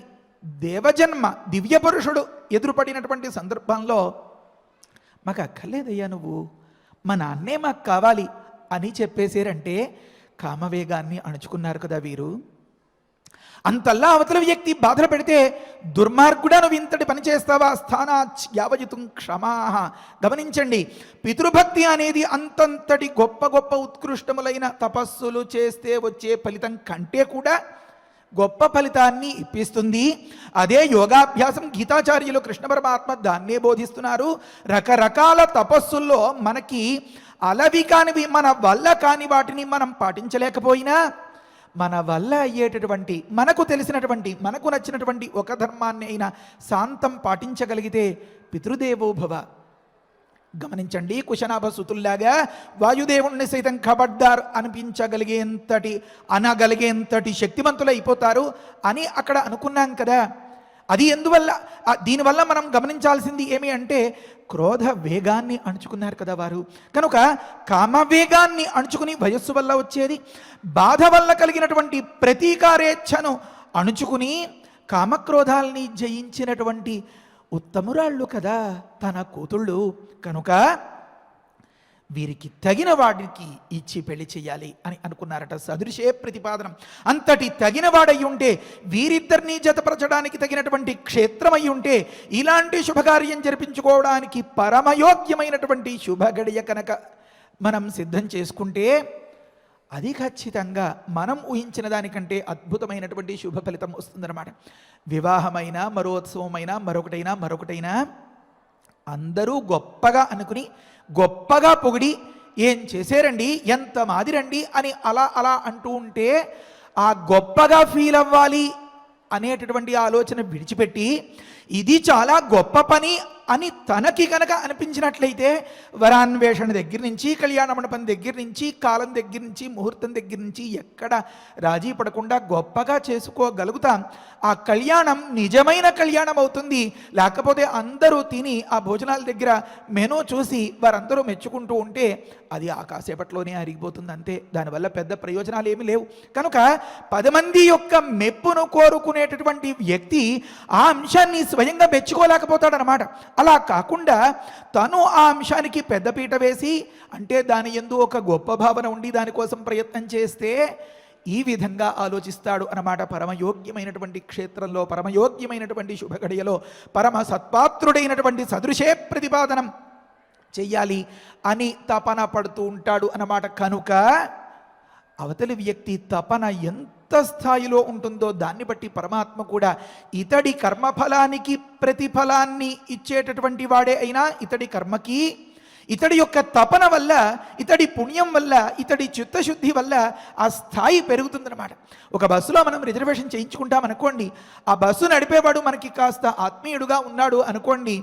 S3: దేవజన్మ దివ్యపురుషుడు ఎదురుపడినటువంటి సందర్భంలో మాకు అక్కర్లేదయ్యా, నువ్వు మా నాన్నే మాకు కావాలి అని చెప్పేశారంటే కామవేగాన్ని అణుచుకున్నారు కదా వీరు. అంతల్లా అవతల వ్యక్తి బాధలు పెడితే దుర్మార్గుడా నువ్వు ఇంతటి పని చేస్తావా స్థానాచ్ యావయుతుం క్షమాహ. గమనించండి, పితృభక్తి అనేది అంతంతటి గొప్ప గొప్ప ఉత్కృష్టములైన తపస్సులు చేస్తే వచ్చే ఫలితం కంటే కూడా గొప్ప ఫలితాన్ని ఇప్పిస్తుంది. అదే యోగాభ్యాసం. గీతాచార్యులు కృష్ణ పరమాత్మ దాన్నే బోధిస్తున్నారు. రకరకాల తపస్సుల్లో మనకి అలవి కానివి, మన వల్ల కాని వాటిని మనం పాటించలేకపోయినా మన వల్ల అయ్యేటటువంటి, మనకు తెలిసినటువంటి, మనకు నచ్చినటువంటి ఒక ధర్మాన్ని అయినా శాంతం పాటించగలిగితే పితృదేవోభవ. గమనించండి, కుశనాభ సుతుల్లాగా వాయుదేవుణ్ణి సైతం ఖబర్దార్ అనిపించగలిగేంతటి, అనగలిగేంతటి శక్తివంతులు అయిపోతారు అని అక్కడ అనుకున్నాం కదా. అది ఎందువల్ల? దీనివల్ల మనం గమనించాల్సింది ఏమి అంటే క్రోధ వేగాన్ని అణుచుకున్నారు కదా వారు. కనుక కామవేగాన్ని అణుచుకుని వయస్సు వల్ల వచ్చేది, బాధ వల్ల కలిగినటువంటి ప్రతీకారేచ్ఛను అణుచుకుని కామక్రోధాల్ని జయించినటువంటి ఉత్తమురాళ్ళు కదా తన కూతుళ్ళు. కనుక వీరికి తగిన వాడికి ఇచ్చి పెళ్లి చేయాలి అని అనుకున్నారట. సదృశే ప్రతిపాదనం. అంతటి తగిన వాడయి ఉంటే, వీరిద్దరినీ జతపరచడానికి తగినటువంటి క్షేత్రమై ఉంటే, ఇలాంటి శుభకార్యం జరిపించుకోవడానికి పరమయోగ్యమైనటువంటి శుభగడియ కనుక మనం సిద్ధం చేసుకుంటే అది ఖచ్చితంగా మనం ఊహించిన దానికంటే అద్భుతమైనటువంటి శుభ ఫలితం వస్తుందన్నమాట. వివాహమైనా, మరోత్సవమైనా, మరొకటైనా అందరూ గొప్పగా అనుకుని గొప్పగా పొగిడి ఏం చేశారండి, ఎంత మాదిరండి అని అలా అంటూ ఉంటే ఆ గొప్పగా ఫీల్ అవ్వాలి అనేటటువంటి ఆలోచన విడిచిపెట్టి ఇది చాలా గొప్ప పని అని తనకి కనుక అనిపించినట్లయితే వరాన్వేషణ దగ్గర నుంచి, కళ్యాణ మండపం దగ్గర నుంచి, కాలం దగ్గర నుంచి, ముహూర్తం దగ్గర నుంచి ఎక్కడ రాజీ పడకుండా గొప్పగా చేసుకోగలుగుతాం. ఆ కళ్యాణం నిజమైన కళ్యాణం అవుతుంది. లేకపోతే అందరూ తిని ఆ భోజనాల దగ్గర మెనూ చూసి వారందరూ మెచ్చుకుంటూ ఉంటే అది ఆ కాసేపట్లోనే అరిగిపోతుంది అంతే. దానివల్ల పెద్ద ప్రయోజనాలు ఏమీ లేవు. కనుక 10 మంది యొక్క మెప్పును కోరుకునేటటువంటి వ్యక్తి ఆ అంశాన్ని స్వయంగా మెచ్చుకోలేకపోతాడనమాట. అలా కాకుండా తను ఆ అంశానికి పెద్దపీట వేసి, అంటే దాని యందు ఒక గొప్ప భావన ఉండి దానికోసం ప్రయత్నం చేస్తే ఈ విధంగా ఆలోచిస్తాడు అన్నమాట. పరమయోగ్యమైనటువంటి క్షేత్రంలో, పరమయోగ్యమైనటువంటి శుభగడియలో పరమ సత్పాత్రుడైనటువంటి సదృశే ప్రతిపాదనం చెయ్యాలి అని తపన పడుతూ ఉంటాడు అన్నమాట. కనుక అవతలి వ్యక్తి తపన ఎంత స్థాయిలో ఉంటుందో దాన్ని బట్టి పరమాత్మ కూడా ఇతడి కర్మఫలానికి ప్రతిఫలాన్ని ఇచ్చేటటువంటి వాడే అయినా ఇతడి కర్మకి, ఇతడి యొక్క తపన వల్ల, ఇతడి పుణ్యం వల్ల, ఇతడి చిత్తశుద్ధి వల్ల ఆ స్థాయి పెరుగుతుందన్నమాట. ఒక బస్సులో మనం రిజర్వేషన్ చేయించుకుంటాం అనుకోండి, ఆ బస్సు నడిపేవాడు మనకి కాస్త ఆత్మీయుడుగా ఉన్నాడు అనుకోండి,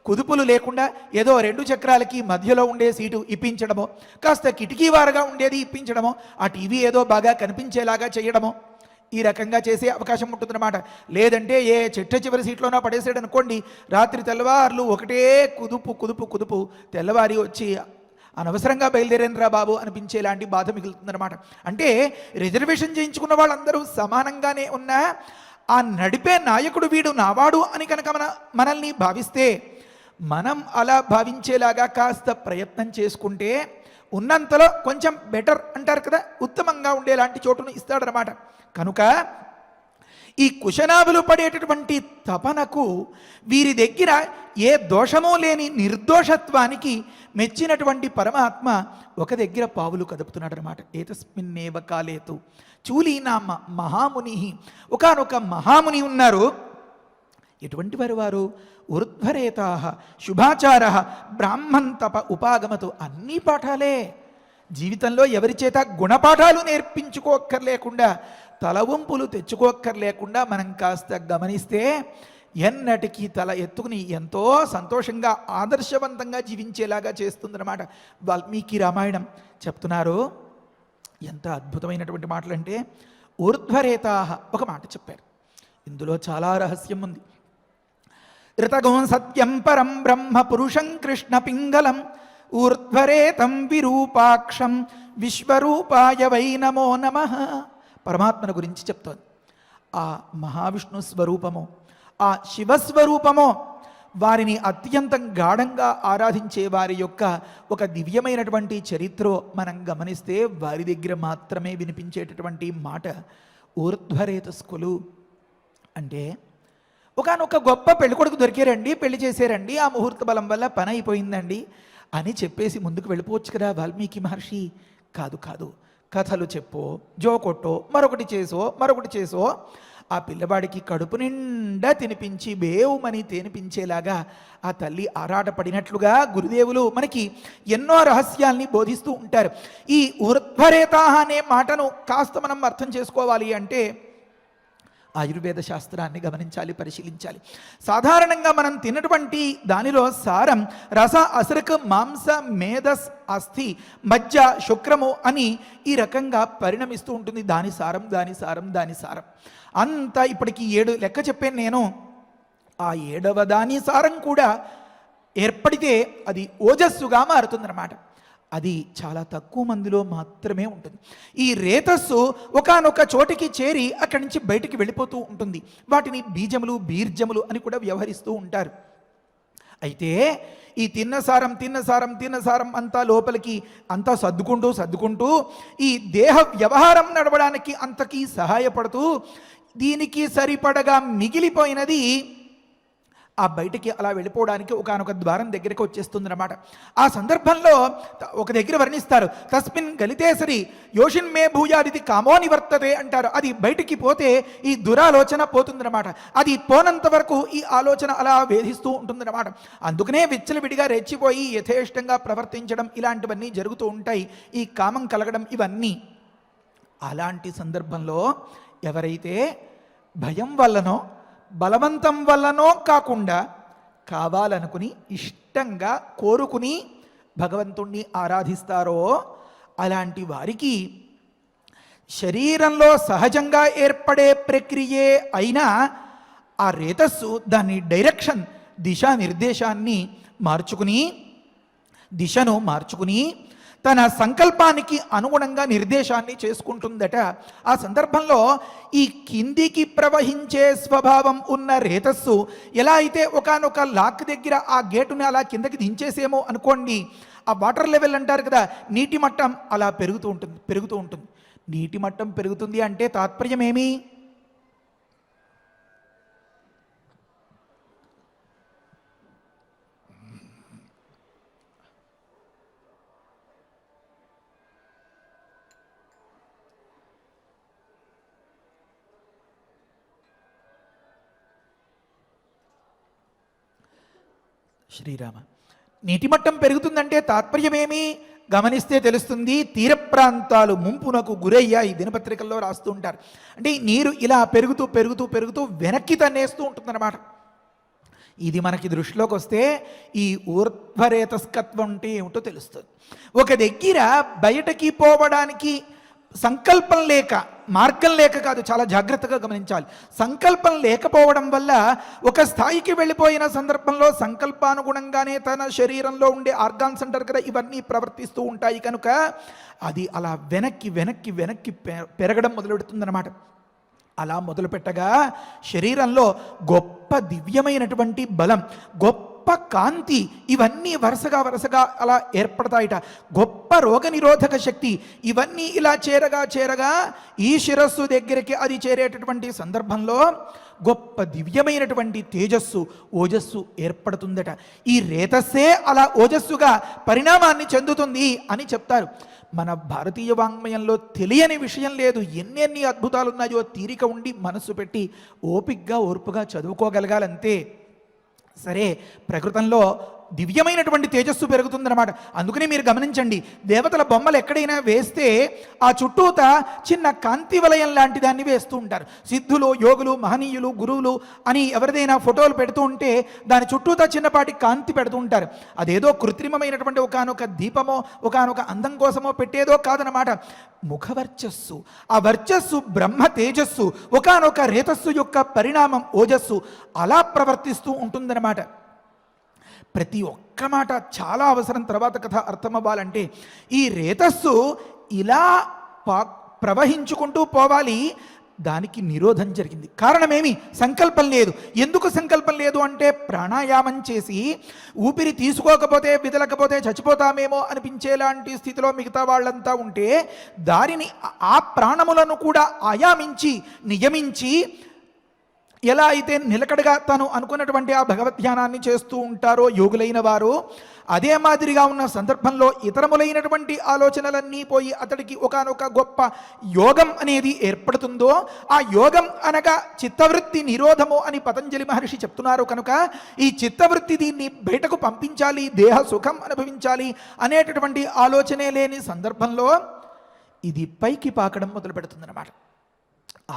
S3: కుదుపులు లేకుండా ఏదో 2 చక్రాలకి మధ్యలో ఉండే సీటు ఇప్పించడమో, కాస్త కిటికీ వారుగా ఉండేది ఇప్పించడమో, ఆ టీవీ ఏదో బాగా కనిపించేలాగా చేయడమో, ఈ రకంగా చేసే అవకాశం ఉంటుందన్నమాట. లేదంటే ఏ చివరి సీట్లోనో పడేసాడు అనుకోండి, రాత్రి తెల్లవార్లు ఒకటే కుదుపు తెల్లవారి వచ్చి అనవసరంగా బయలుదేరేనరా బాబు అనిపించేలాంటి బాధ మిగులుతుందన్నమాట. అంటే రిజర్వేషన్ చేయించుకున్న వాళ్ళందరూ సమానంగానే ఉన్నా ఆ నడిపే నాయకుడు వీడు నావాడు అని కనుక మనల్ని భావిస్తే, మనం అలా భావించేలాగా కాస్త ప్రయత్నం చేసుకుంటే ఉన్నంతలో కొంచెం బెటర్ అంటారు కదా, ఉత్తమంగా ఉండేలాంటి చోటును ఇస్తాడనమాట. కనుక ఈ కుశనాభులు పడేటటువంటి తపనకు వీరి దగ్గర ఏ దోషమూ లేని నిర్దోషత్వానికి మెచ్చినటువంటి పరమాత్మ ఒక దగ్గర పావులు కదుపుతున్నాడు అనమాట. ఏతస్మిన్నేవ కాలేతు చూలీనామ మహాముని, ఒకానొక మహాముని ఉన్నారు. ఎటువంటి వారు వారు? ఊర్ధ్వరేతా శుభాచార బ్రాహ్మణ్ తప ఉపాగమతో. అన్ని పాఠాలే. జీవితంలో ఎవరి చేత గుణపాఠాలు నేర్పించుకోక్కర్లేకుండా, తలవంపులు తెచ్చుకోక్కర్లేకుండా మనం కాస్త గమనిస్తే ఎన్నటికీ తల ఎత్తుకుని ఎంతో సంతోషంగా ఆదర్శవంతంగా జీవించేలాగా చేస్తుందన్నమాట. వాల్మీకి రామాయణం చెప్తున్నారు. ఎంత అద్భుతమైనటువంటి మాటలంటే, ఊర్ధ్వరేతా ఒక మాట చెప్పారు. ఇందులో చాలా రహస్యం ఉంది. ఋతగోం సత్యం పరం బ్రహ్మ పురుషం కృష్ణ పింగళం ఊర్ధ్వరేతం విరూపాక్షం విశ్వరూపాయ వై నమో నమః. పరమాత్మను గురించి చెప్తోంది. ఆ మహావిష్ణు స్వరూపము, ఆ శివస్వరూపము, వారిని అత్యంతం గాఢంగా ఆరాధించే వారి యొక్క ఒక దివ్యమైనటువంటి చరిత్ర మనం గమనిస్తే వారి దగ్గర మాత్రమే వినిపించేటటువంటి మాట ఊర్ధ్వరేతస్కులు. అంటే ఒకానొక గొప్ప పెళ్ళికొడుకు దొరికారండి, పెళ్లి చేశారండి, ఆ ముహూర్త బలం వల్ల పని అయిపోయిందండి అని చెప్పేసి ముందుకు వెళ్ళిపోవచ్చు కదా వాల్మీకి మహర్షి. కాదు కాదు, కథలు చెప్పో, జోకొట్టో, మరొకటి చేసో ఆ పిల్లవాడికి కడుపు నిండా తినిపించి బేవుమని తేనిపించేలాగా ఆ తల్లి ఆరాటపడినట్లుగా గురుదేవులు మనకి ఎన్నో రహస్యాల్ని బోధిస్తూ ఉంటారు. ఈ ఊర్ధ్వరేత అనే మాటను కాస్త మనం అర్థం చేసుకోవాలి అంటే ఆయుర్వేద శాస్త్రాన్ని గమనించాలి, పరిశీలించాలి. సాధారణంగా మనం తిన్నటువంటి దానిలో సారం రస, అసరక, మాంస, మేధస్, అస్థి, మజ్జ, శుక్రము అని ఈ రకంగా పరిణమిస్తూ ఉంటుంది. దాని సారం అంతా ఇప్పటికి 7 లెక్క చెప్పాను నేను. ఆ 7వ దాని సారం కూడా ఏర్పడితే అది ఓజస్సుగా మారుతుందన్నమాట. అది చాలా తక్కువ మందిలో మాత్రమే ఉంటుంది. ఈ రేతస్సు ఒకానొక చోటికి చేరి అక్కడి నుంచి బయటికి వెళ్ళిపోతూ ఉంటుంది. వాటిని బీజములు, బీర్జములు అని కూడా వ్యవహరిస్తూ ఉంటారు. అయితే ఈ తిన్నసారం అంతా లోపలికి అంతా సర్దుకుంటూ ఈ దేహ వ్యవహారం నడవడానికి అంతకీ సహాయపడుతూ దీనికి సరిపడగా మిగిలిపోయినది ఆ బయటికి అలా వెళ్ళిపోవడానికి ఒకానొక ద్వారం దగ్గరికి వచ్చేస్తుందన్నమాట. ఆ సందర్భంలో ఒక దగ్గర వర్ణిస్తారు, తస్మిన్ గలితేసరి యోషిన్ మే భూయాదితి కామో నివర్తతే అంటారు. అది బయటికి పోతే ఈ దురాలోచన పోతుందన్నమాట. అది పోనంత వరకు ఈ ఆలోచన అలా వేధిస్తూ ఉంటుందన్నమాట. అందుకనే విచ్చలవిడిగా రెచ్చిపోయి యథేష్టంగా ప్రవర్తించడం ఇలాంటివన్నీ జరుగుతూ ఉంటాయి. ఈ కామం కలగడం ఇవన్నీ. అలాంటి సందర్భంలో ఎవరైతే భయం వల్లనో బలవంతం వల్లనో కాకుండా కావాలనుకుని ఇష్టంగా కోరుకుని భగవంతుణ్ణి ఆరాధిస్తారో అలాంటి వారికి శరీరంలో సహజంగా ఏర్పడే ప్రక్రియే అయినా ఆ రేతస్సు దాని డైరెక్షన్, దిశానిర్దేశాన్ని దిశను మార్చుకుని తన సంకల్పానికి అనుగుణంగా నిర్దేశాన్ని చేసుకుంటుందట. ఆ సందర్భంలో ఈ కిందికి ప్రవహించే స్వభావం ఉన్న రేతస్సు ఎలా అయితే ఒకానొక లాక్ దగ్గర ఆ గేటుని అలా కిందకి దించేసేమో అనుకోండి, ఆ వాటర్ లెవెల్ అంటారు కదా, నీటి మట్టం అలా పెరుగుతూ ఉంటుంది. నీటి మట్టం పెరుగుతుంది అంటే తాత్పర్యం ఏమి? శ్రీరామ, నీటి మట్టం పెరుగుతుందంటే తాత్పర్యమేమి గమనిస్తే తెలుస్తుంది. తీర ప్రాంతాలు ముంపునకు గురయ్యాయి దినపత్రికల్లో రాస్తూ ఉంటారు. అంటే నీరు ఇలా పెరుగుతూ వెనక్కి తన్నేస్తూ ఉంటుందన్నమాట. ఇది మనకి దృష్టిలోకి వస్తే ఈ ఊర్ధ్వరేతస్కత్వం అంటే ఏమిటో తెలుస్తుంది. ఒక దగ్గర బయటకి పోవడానికి సంకల్పం లేక, మార్గం లేక కాదు, చాలా జాగ్రత్తగా గమనించాలి. సంకల్పం లేకపోవడం వల్ల ఒక స్థాయికి వెళ్ళిపోయిన సందర్భంలో సంకల్పానుగుణంగానే తన శరీరంలో ఉండే ఆర్గాన్స్ అంటారు కదా, ఇవన్నీ ప్రవర్తిస్తూ ఉంటాయి. కనుక అది అలా వెనక్కి పెరగడం మొదలెడుతుందన్నమాట. అలా మొదలుపెట్టగా శరీరంలో గొప్ప దివ్యమైనటువంటి బలం, గొప్ప కాంతి, ఇవన్నీ వరుసగా అలా ఏర్పడతాయిట. గొప్ప రోగనిరోధక శక్తి, ఇవన్నీ ఇలా చేరగా ఈ శిరస్సు దగ్గరికి అది చేరేటటువంటి సందర్భంలో గొప్ప దివ్యమైనటువంటి తేజస్సు, ఓజస్సు ఏర్పడుతుందట. ఈ రేతస్సే అలా ఓజస్సుగా పరిణామాన్ని చెందుతుంది అని చెప్తారు. మన భారతీయ వాంగ్మయంలో తెలియని విషయం లేదు. ఎన్నెన్ని అద్భుతాలు ఉన్నాయో తీరిక ఉండి మనస్సు పెట్టి ఓపిగ్గా ఓర్పుగా చదువుకోగలగాలంతే. సరే, ప్రకృతంలో దివ్యమైనటువంటి తేజస్సు పెరుగుతుందన్నమాట. అందుకని మీరు గమనించండి, దేవతల బొమ్మలు ఎక్కడైనా వేస్తే ఆ చుట్టూత చిన్న కాంతి వలయం లాంటి దాన్ని వేస్తూ ఉంటారు. సిద్ధులు, యోగులు, మహనీయులు, గురువులు అని ఎవరిదైనా ఫోటోలు పెడుతూ ఉంటే దాని చుట్టూత చిన్నపాటి కాంతి పెడుతూ ఉంటారు. అదేదో కృత్రిమమైనటువంటి ఒకానొక దీపమో ఒకానొక అందం కోసమో పెట్టేదో కాదనమాట. ముఖవర్చస్సు, ఆ వర్చస్సు బ్రహ్మ తేజస్సు, ఒకానొక రేతస్సు యొక్క పరిణామం ఓజస్సు అలా ప్రవర్తిస్తూ ఉంటుందన్నమాట. ప్రతి ఒక్క మాట చాలా అవసరం. తర్వాత కథ అర్థమవ్వాలంటే ఈ రేతస్సు ఇలా ప్రవహించుకుంటూ పోవాలి. దానికి నిరోధం జరిగింది. కారణమేమి? సంకల్పం లేదు. ఎందుకు సంకల్పం లేదు అంటే ప్రాణాయామం చేసి ఊపిరి తీసుకోకపోతే విదలకపోతే చచ్చిపోతామేమో అనిపించేలాంటి స్థితిలో మిగతా వాళ్ళంతా ఉంటే దారిని ఆ ప్రాణములను కూడా ఆయామించి నియమించి ఎలా అయితే నిలకడగా తను అనుకున్నటువంటి ఆ భగవద్ధ్యానాన్ని చేస్తూ ఉంటారో యోగులైన వారు, అదే మాదిరిగా ఉన్న సందర్భంలో ఇతరములైనటువంటి ఆలోచనలన్నీ పోయి అతడికి ఒకానొక గొప్ప యోగం అనేది ఏర్పడుతుందో, ఆ యోగం అనగా చిత్తవృత్తి నిరోధము అని పతంజలి మహర్షి చెప్తున్నారు. కనుక ఈ చిత్తవృత్తి దీన్ని బయటకు పంపించాలి, దేహ సుఖం అనుభవించాలి అనేటటువంటి ఆలోచనే లేని సందర్భంలో ఇది పైకి పాకడం మొదలు పెడుతుందన్నమాట.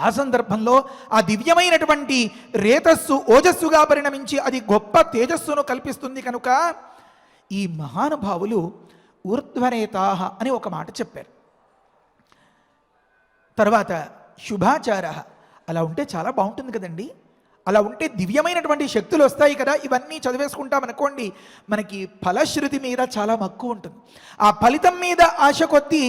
S3: ఆ సందర్భంలో ఆ దివ్యమైనటువంటి రేతస్సు ఓజస్సుగా పరిణమించి అది గొప్ప తేజస్సును కల్పిస్తుంది. కనుక ఈ మహానుభావులు ఊర్ధ్వరేతాః అని ఒక మాట చెప్పారు. తర్వాత శుభాచార, అలా ఉంటే చాలా బాగుంటుంది కదండి. అలా ఉంటే దివ్యమైనటువంటి శక్తులు వస్తాయి కదా. ఇవన్నీ చదివేసుకుంటాం అనుకోండి, మనకి ఫలశ్రుతి మీద చాలా మక్కువ ఉంటుంది. ఆ ఫలితం మీద ఆశ కొద్దీ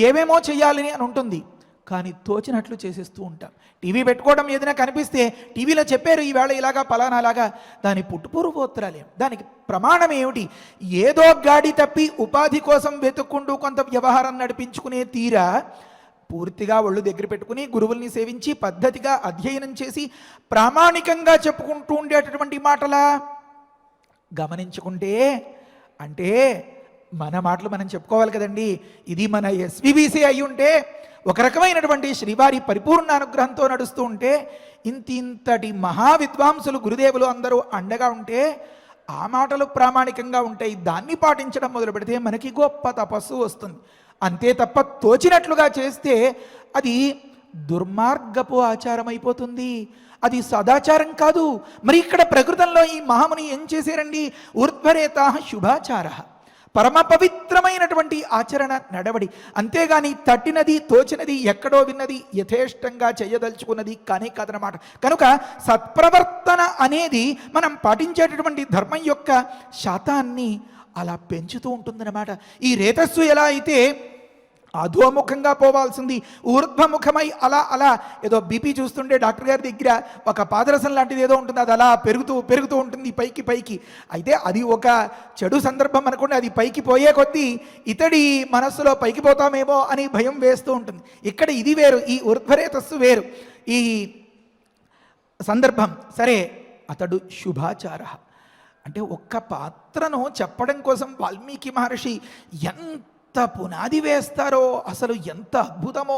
S3: ఏమేమో చేయాలని అని ఉంటుంది, కానీ తోచినట్లు చేసేస్తూ ఉంటాం. టీవీ పెట్టుకోవడం ఏదైనా కనిపిస్తే టీవీలో చెప్పారు ఈవేళ ఇలాగా పలానాలాగా, దాని పుట్టుపూర్వోత్తరాలేం, దానికి ప్రమాణం ఏమిటి? ఏదో గాడి తప్పి ఉపాధి కోసం వెతుక్కుంటూ కొంత వ్యవహారం నడిపించుకునే తీరా పూర్తిగా ఒళ్ళు దగ్గర పెట్టుకుని గురువుల్ని సేవించి పద్ధతిగా అధ్యయనం చేసి ప్రామాణికంగా చెప్పుకుంటూ ఉండేటటువంటి మాటలా గమనించుకుంటే, అంటే మన మాటలు మనం చెప్పుకోవాలి కదండి. ఇది మన ఎస్విబిసి అయి ఉంటే, ఒక రకమైనటువంటి శ్రీవారి పరిపూర్ణ అనుగ్రహంతో నడుస్తూ ఉంటే, ఇంతటి మహావిద్వాంసులు గురుదేవులు అందరూ అండగా ఉంటే ఆ మాటలు ప్రామాణికంగా ఉంటాయి. దాన్ని పాటించడం మొదలు పెడితే మనకి గొప్ప తపస్సు వస్తుంది. అంతే తప్ప తోచినట్లుగా చేస్తే అది దుర్మార్గపు ఆచారం అయిపోతుంది, అది సదాచారం కాదు. మరి ఇక్కడ ప్రకృతంలో ఈ మహాముని ఏం చేశారండి? ఊర్ధ్వరేతాః శుభాచారః, పరమ పవిత్రమైనటువంటి ఆచరణ నడవడి. అంతేగాని తట్టినది తోచినది ఎక్కడో విన్నది యథేష్టంగా చేయదలుచుకున్నది కానీ కాదనమాట. కనుక సత్ప్రవర్తన అనేది మనం పాటించేటటువంటి ధర్మం యొక్క శాతాన్ని అలా పెంచుతూ ఉంటుందన్నమాట. ఈ రేతస్సు ఎలా అయితే అధోముఖంగా పోవాల్సింది ఊర్ధ్వముఖమై అలా అలా ఏదో బీపీ చూస్తుంటే డాక్టర్ గారి దగ్గర ఒక పాదరసం లాంటిది ఏదో ఉంటుంది, అది అలా పెరుగుతూ పెరుగుతూ ఉంటుంది పైకి పైకి. అయితే అది ఒక చెడు సందర్భం అనుకోండి, అది పైకి పోయే కొద్దీ ఇతడి మనస్సులో పైకి పోతామేమో అని భయం వేస్తూ ఉంటుంది. ఇక్కడ ఇది వేరు, ఈ ఊర్ధ్వరేతస్సు వేరు ఈ సందర్భం. సరే, అతడు శుభాచార అంటే ఒక్క పాత్రను చెప్పడం కోసం వాల్మీకి మహర్షి ఎంత పునాది వేస్తారో, అసలు ఎంత అద్భుతమో,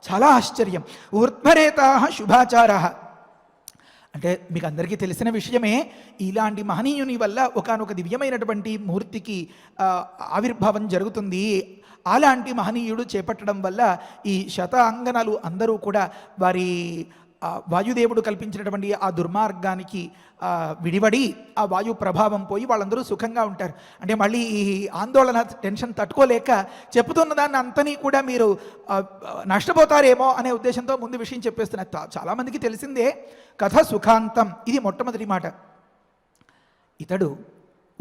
S3: చాలా ఆశ్చర్యం. ఊర్ధ్వరేతాః శుభాచారాః అంటే మీకు అందరికీ తెలిసిన విషయమే. ఇలాంటి మహనీయుని వల్ల ఒకానొక దివ్యమైనటువంటి మూర్తికి ఆవిర్భావం జరుగుతుంది. అలాంటి మహనీయుడు చేపట్టడం వల్ల ఈ శతాంగనలు అందరూ కూడా వారి వాయుదేవుడు కల్పించినటువంటి ఆ దుర్మార్గానికి విడివడి ఆ వాయు ప్రభావం పోయి వాళ్ళందరూ సుఖంగా ఉంటారు. అంటే మళ్ళీ ఈ ఆందోళన టెన్షన్ తట్టుకోలేక చెప్పుతున్న దాన్ని అంతనీ కూడా మీరు నష్టపోతారేమో అనే ఉద్దేశంతో ముందు విషయం చెప్పేస్తున్నారు. చాలామందికి తెలిసిందే కథ సుఖాంతం. ఇది మొట్టమొదటి మాట. ఇతడు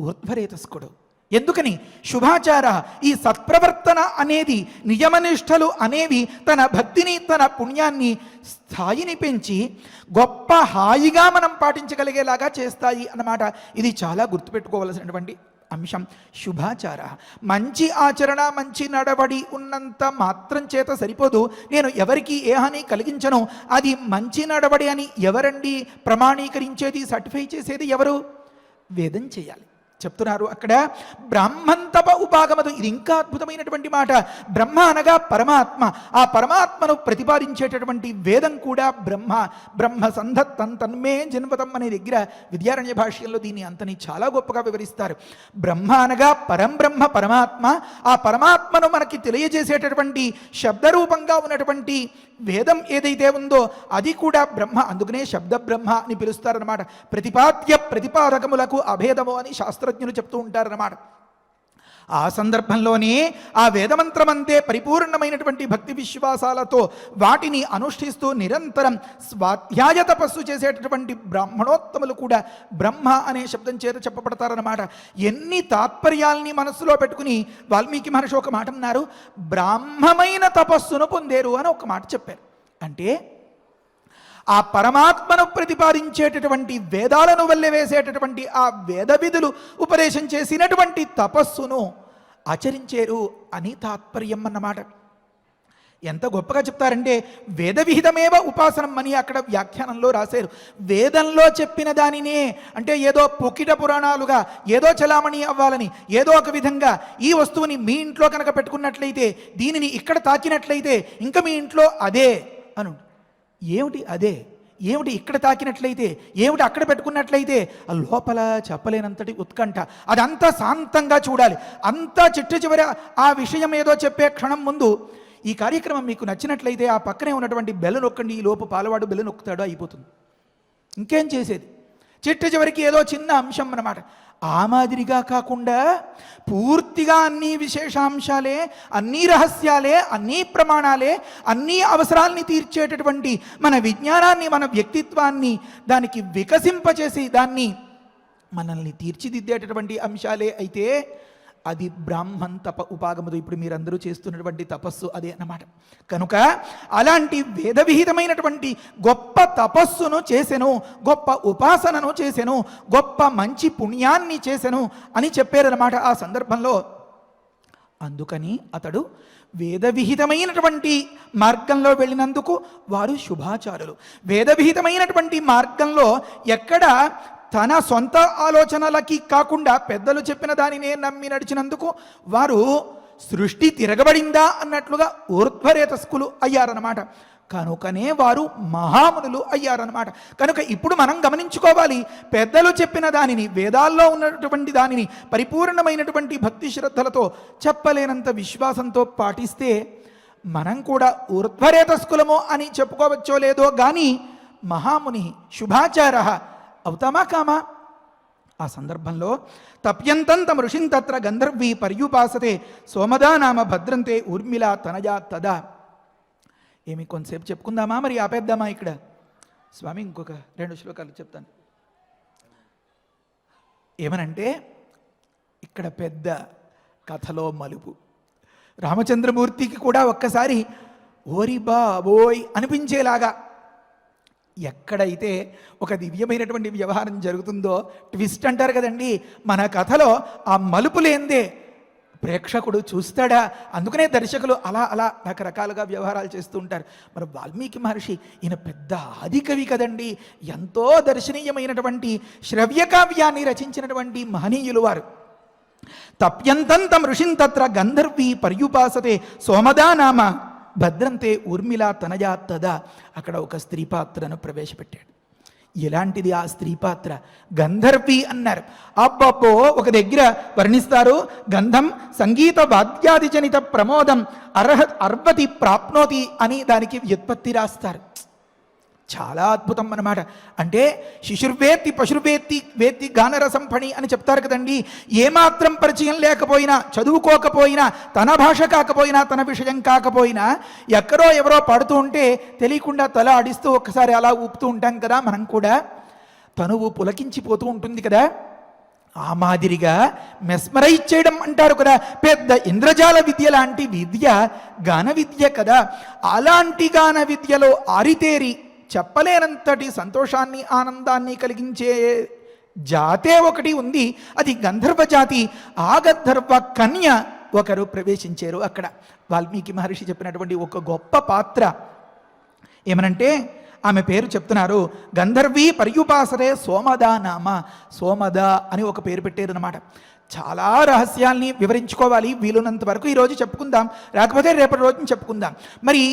S3: ఊర్ధ్వరేతస్కుడు. ఎందుకని? శుభాచార, ఈ సత్ప్రవర్తన అనేది, నియమనిష్టలు అనేవి తన భక్తిని తన పుణ్యాన్ని స్థాయిని పెంచి గొప్ప హాయిగా మనం పాటించగలిగేలాగా చేస్తాయి అన్నమాట. ఇది చాలా గుర్తుపెట్టుకోవలసినటువంటి అంశం. శుభాచార, మంచి ఆచరణ మంచి నడవడి ఉన్నంత మాత్రం చేత సరిపోదు. నేను ఎవరికి ఏ హాని కలిగించను, అది మంచి నడవడి అని ఎవరండి ప్రమాణీకరించేది, సర్టిఫై చేసేది ఎవరు? వేదం చేయాలి. చెప్తున్నారు అక్కడ. బ్రాహ్మంతప ఉపాగమదు, ఇది ఇంకా అద్భుతమైనటువంటి మాట. బ్రహ్మ అనగా పరమాత్మ, ఆ పరమాత్మను ప్రతిపాదించేటటువంటి వేదం కూడా బ్రహ్మ. బ్రహ్మ సంధత్తం తన్మే జన్మతం అనే దగ్గర విద్యారణ్య భాష్యంలో దీన్ని అంతని చాలా గొప్పగా వివరిస్తారు. బ్రహ్మ అనగా పరంబ్రహ్మ పరమాత్మ, ఆ పరమాత్మను మనకి తెలియజేసేటటువంటి శబ్దరూపంగా ఉన్నటువంటి వేదం ఏదైతే ఉందో అది కూడా బ్రహ్మ. అందుకనే శబ్ద బ్రహ్మ అని పిలుస్తారన్నమాట. ప్రతిపాద్య ప్రతిపాదకములకు అభేదము అని శాస్త్రజ్ఞులు చెప్తూ ఉంటారన్నమాట. ఆ సందర్భంలోనే ఆ వేదమంత్రమంతే పరిపూర్ణమైనటువంటి భక్తి విశ్వాసాలతో వాటిని అనుష్ఠిస్తూ నిరంతరం స్వాధ్యాయ తపస్సు చేసేటటువంటి బ్రాహ్మణోత్తములు కూడా బ్రహ్మ అనే శబ్దం చేత చెప్పబడతారన్నమాట. ఎన్ని తాత్పర్యాల్ని మనస్సులో పెట్టుకుని వాల్మీకి మహర్షి ఒక మాట అన్నారు, బ్రాహ్మమైన తపస్సును పొందేరు అని ఒక మాట చెప్పారు. అంటే ఆ పరమాత్మను ప్రతిపాదించేటటువంటి వేదాలను వల్లెవేసేటటువంటి ఆ వేద విధులు ఉపదేశం చేసినటువంటి తపస్సును ఆచరించేరు అని తాత్పర్యం అన్నమాట. ఎంత గొప్పగా చెప్తారంటే వేద విహితమేవ ఉపాసనం అని అక్కడ వ్యాఖ్యానంలో రాశారు. వేదంలో చెప్పిన దానినే, అంటే ఏదో పుకిట పురాణాలుగా ఏదో చలామణి అవ్వాలని ఏదో ఒక విధంగా ఈ వస్తువుని మీ ఇంట్లో కనుక పెట్టుకున్నట్లయితే, దీనిని ఇక్కడ తాకినట్లయితే ఇంకా మీ ఇంట్లో అదే అను. ఏమిటి అదే, ఏమిటి ఇక్కడ తాకినట్లయితే, ఏమిటి అక్కడ పెట్టుకున్నట్లయితే, ఆ లోపల చెప్పలేనంతటి ఉత్కంఠ. అదంతా శాంతంగా చూడాలి. అంతా చిట్ట చివరి ఆ విషయం ఏదో చెప్పే క్షణం ముందు ఈ కార్యక్రమం మీకు నచ్చినట్లయితే ఆ పక్కనే ఉన్నటువంటి బెల్ల నొక్కండి, ఈ లోపు పాలవాడు బెల్ల నొక్కుతాడో అయిపోతుంది. ఇంకేం చేసేది? చిట్ట చివరికి ఏదో చిన్న అంశం అన్నమాట. ఆ మాదిరిగా కాకుండా పూర్తిగా అన్ని విశేషాంశాలే, అన్ని రహస్యాలే, అన్ని ప్రమాణాలే, అన్ని అవసరాల్ని తీర్చేటటువంటి మన విజ్ఞానాన్ని, మన వ్యక్తిత్వాన్ని దానికి వికసింపచేసి దాన్ని మనల్ని తీర్చిదిద్దేటటువంటి అంశాలే అయితే అది బ్రాహ్మణ్ తప ఉపాగమదు. ఇప్పుడు మీరందరూ చేస్తున్నటువంటి తపస్సు అదే అన్నమాట. కనుక అలాంటి వేదవిహితమైనటువంటి గొప్ప తపస్సును చేసెను, గొప్ప ఉపాసనను చేసెను, గొప్ప మంచి పుణ్యాన్ని చేసెను అని చెప్పారన్నమాట ఆ సందర్భంలో. అందుకని అతడు వేదవిహితమైనటువంటి మార్గంలో వెళ్ళినందుకు వారు శుభాచారులు. వేదవిహితమైనటువంటి మార్గంలో ఎక్కడ తన సొంత ఆలోచనలకి కాకుండా పెద్దలు చెప్పిన దానినే నమ్మి నడిచినందుకు వారు సృష్టి తిరగబడిందా అన్నట్లుగా ఊర్ధ్వరేతస్కులు అయ్యారన్నమాట. కనుకనే వారు మహామునులు అయ్యారన్నమాట. కనుక ఇప్పుడు మనం గమనించుకోవాలి, పెద్దలు చెప్పిన దానిని, వేదాల్లో ఉన్నటువంటి దానిని పరిపూర్ణమైనటువంటి భక్తి శ్రద్ధలతో చెప్పలేనంత విశ్వాసంతో పాటిస్తే మనం కూడా ఊర్ధ్వరేతస్కులము అని చెప్పుకోవచ్చో లేదో కానీ మహాముని శుభాచార అవుతామా కామా? ఆ సందర్భంలో తప్యంతం తమ ఋషిం తత్ర గంధర్వీ పర్యుపాసతే సోమదా నామ భద్రంతే ఊర్మిళ తనజా తదా. ఏమి కొంతసేపు చెప్పుకుందామా, మరి ఆపేద్దామా? ఇక్కడ స్వామి ఇంకొక 2 శ్లోకాలు చెప్తాను. ఏమనంటే ఇక్కడ పెద్ద కథలో మలుపు. రామచంద్రమూర్తికి కూడా ఒక్కసారి ఓరి బాబోయ్ అనిపించేలాగా ఎక్కడైతే ఒక దివ్యమైనటువంటి వ్యవహారం జరుగుతుందో, ట్విస్ట్ అంటారు కదండి, మన కథలో ఆ మలుపు లేందే ప్రేక్షకుడు చూస్తాడా? అందుకనే దర్శకులు అలా అలా రకరకాలుగా వ్యవహారాలు చేస్తూ ఉంటారు. మరి వాల్మీకి మహర్షి ఈయన పెద్ద ఆదికవి కదండి, ఎంతో దర్శనీయమైనటువంటి శ్రవ్యకావ్యాన్ని రచించినటువంటి మహనీయులు వారు. తప్యంతం తం ఋషిం తత్ర గంధర్వీ పర్యుపాసతే సోమదా నామ భద్రంతే ఊర్మిళ తనజా తదా. అక్కడ ఒక స్త్రీ పాత్రను ప్రవేశపెట్టాడు. ఎలాంటిది ఆ స్త్రీ పాత్ర? గంధర్వి అన్నారు. అబ్బబ్బో, ఒక దగ్గర వర్ణిస్తారు, గంధం సంగీత వాద్యాది జనిత ప్రమోదం అర్వతి ప్రాప్నోతి అని దానికి వ్యుత్పత్తి రాస్తారు. చాలా అద్భుతం అన్నమాట. అంటే శిశుర్వేత్తి పశుర్వేత్తి వేత్తి గానరసం ఫణి అని చెప్తారు కదండి. ఏమాత్రం పరిచయం లేకపోయినా, చదువుకోకపోయినా, తన భాష కాకపోయినా, తన విషయం కాకపోయినా, ఎక్కడో ఎవరో పాడుతూ ఉంటే తెలియకుండా తల ఆడిస్తూ ఒక్కసారి అలా ఊపుతూ ఉంటాం కదా మనం కూడా. తనువు పులకించిపోతూ ఉంటుంది కదా. ఆ మాదిరిగా మెస్మరైజ్ చేయడం అంటారు కదా, పెద్ద ఇంద్రజాల విద్య లాంటి విద్య గాన విద్య కదా. అలాంటి గాన విద్యలో ఆరితేరి చెప్పలేనంతటి సంతోషాన్ని, ఆనందాన్ని కలిగించే జాతే ఒకటి ఉంది, అది గంధర్వ జాతి. ఆ గంధర్వ కన్య ఒకరు ప్రవేశించారు అక్కడ. వాల్మీకి మహర్షి చెప్పినటువంటి ఒక గొప్ప పాత్ర ఏమనంటే, ఆమె పేరు చెప్తున్నారు. గంధర్వీ పర్యుపాసరే సోమద నామ. సోమద అని ఒక పేరు పెట్టారనమాట. చాలా రహస్యాల్ని వివరించుకోవాలి, వీలున్నంత వరకు ఈరోజు చెప్పుకుందాం, లేకపోతే రేపటి రోజున చెప్పుకుందాం. మరి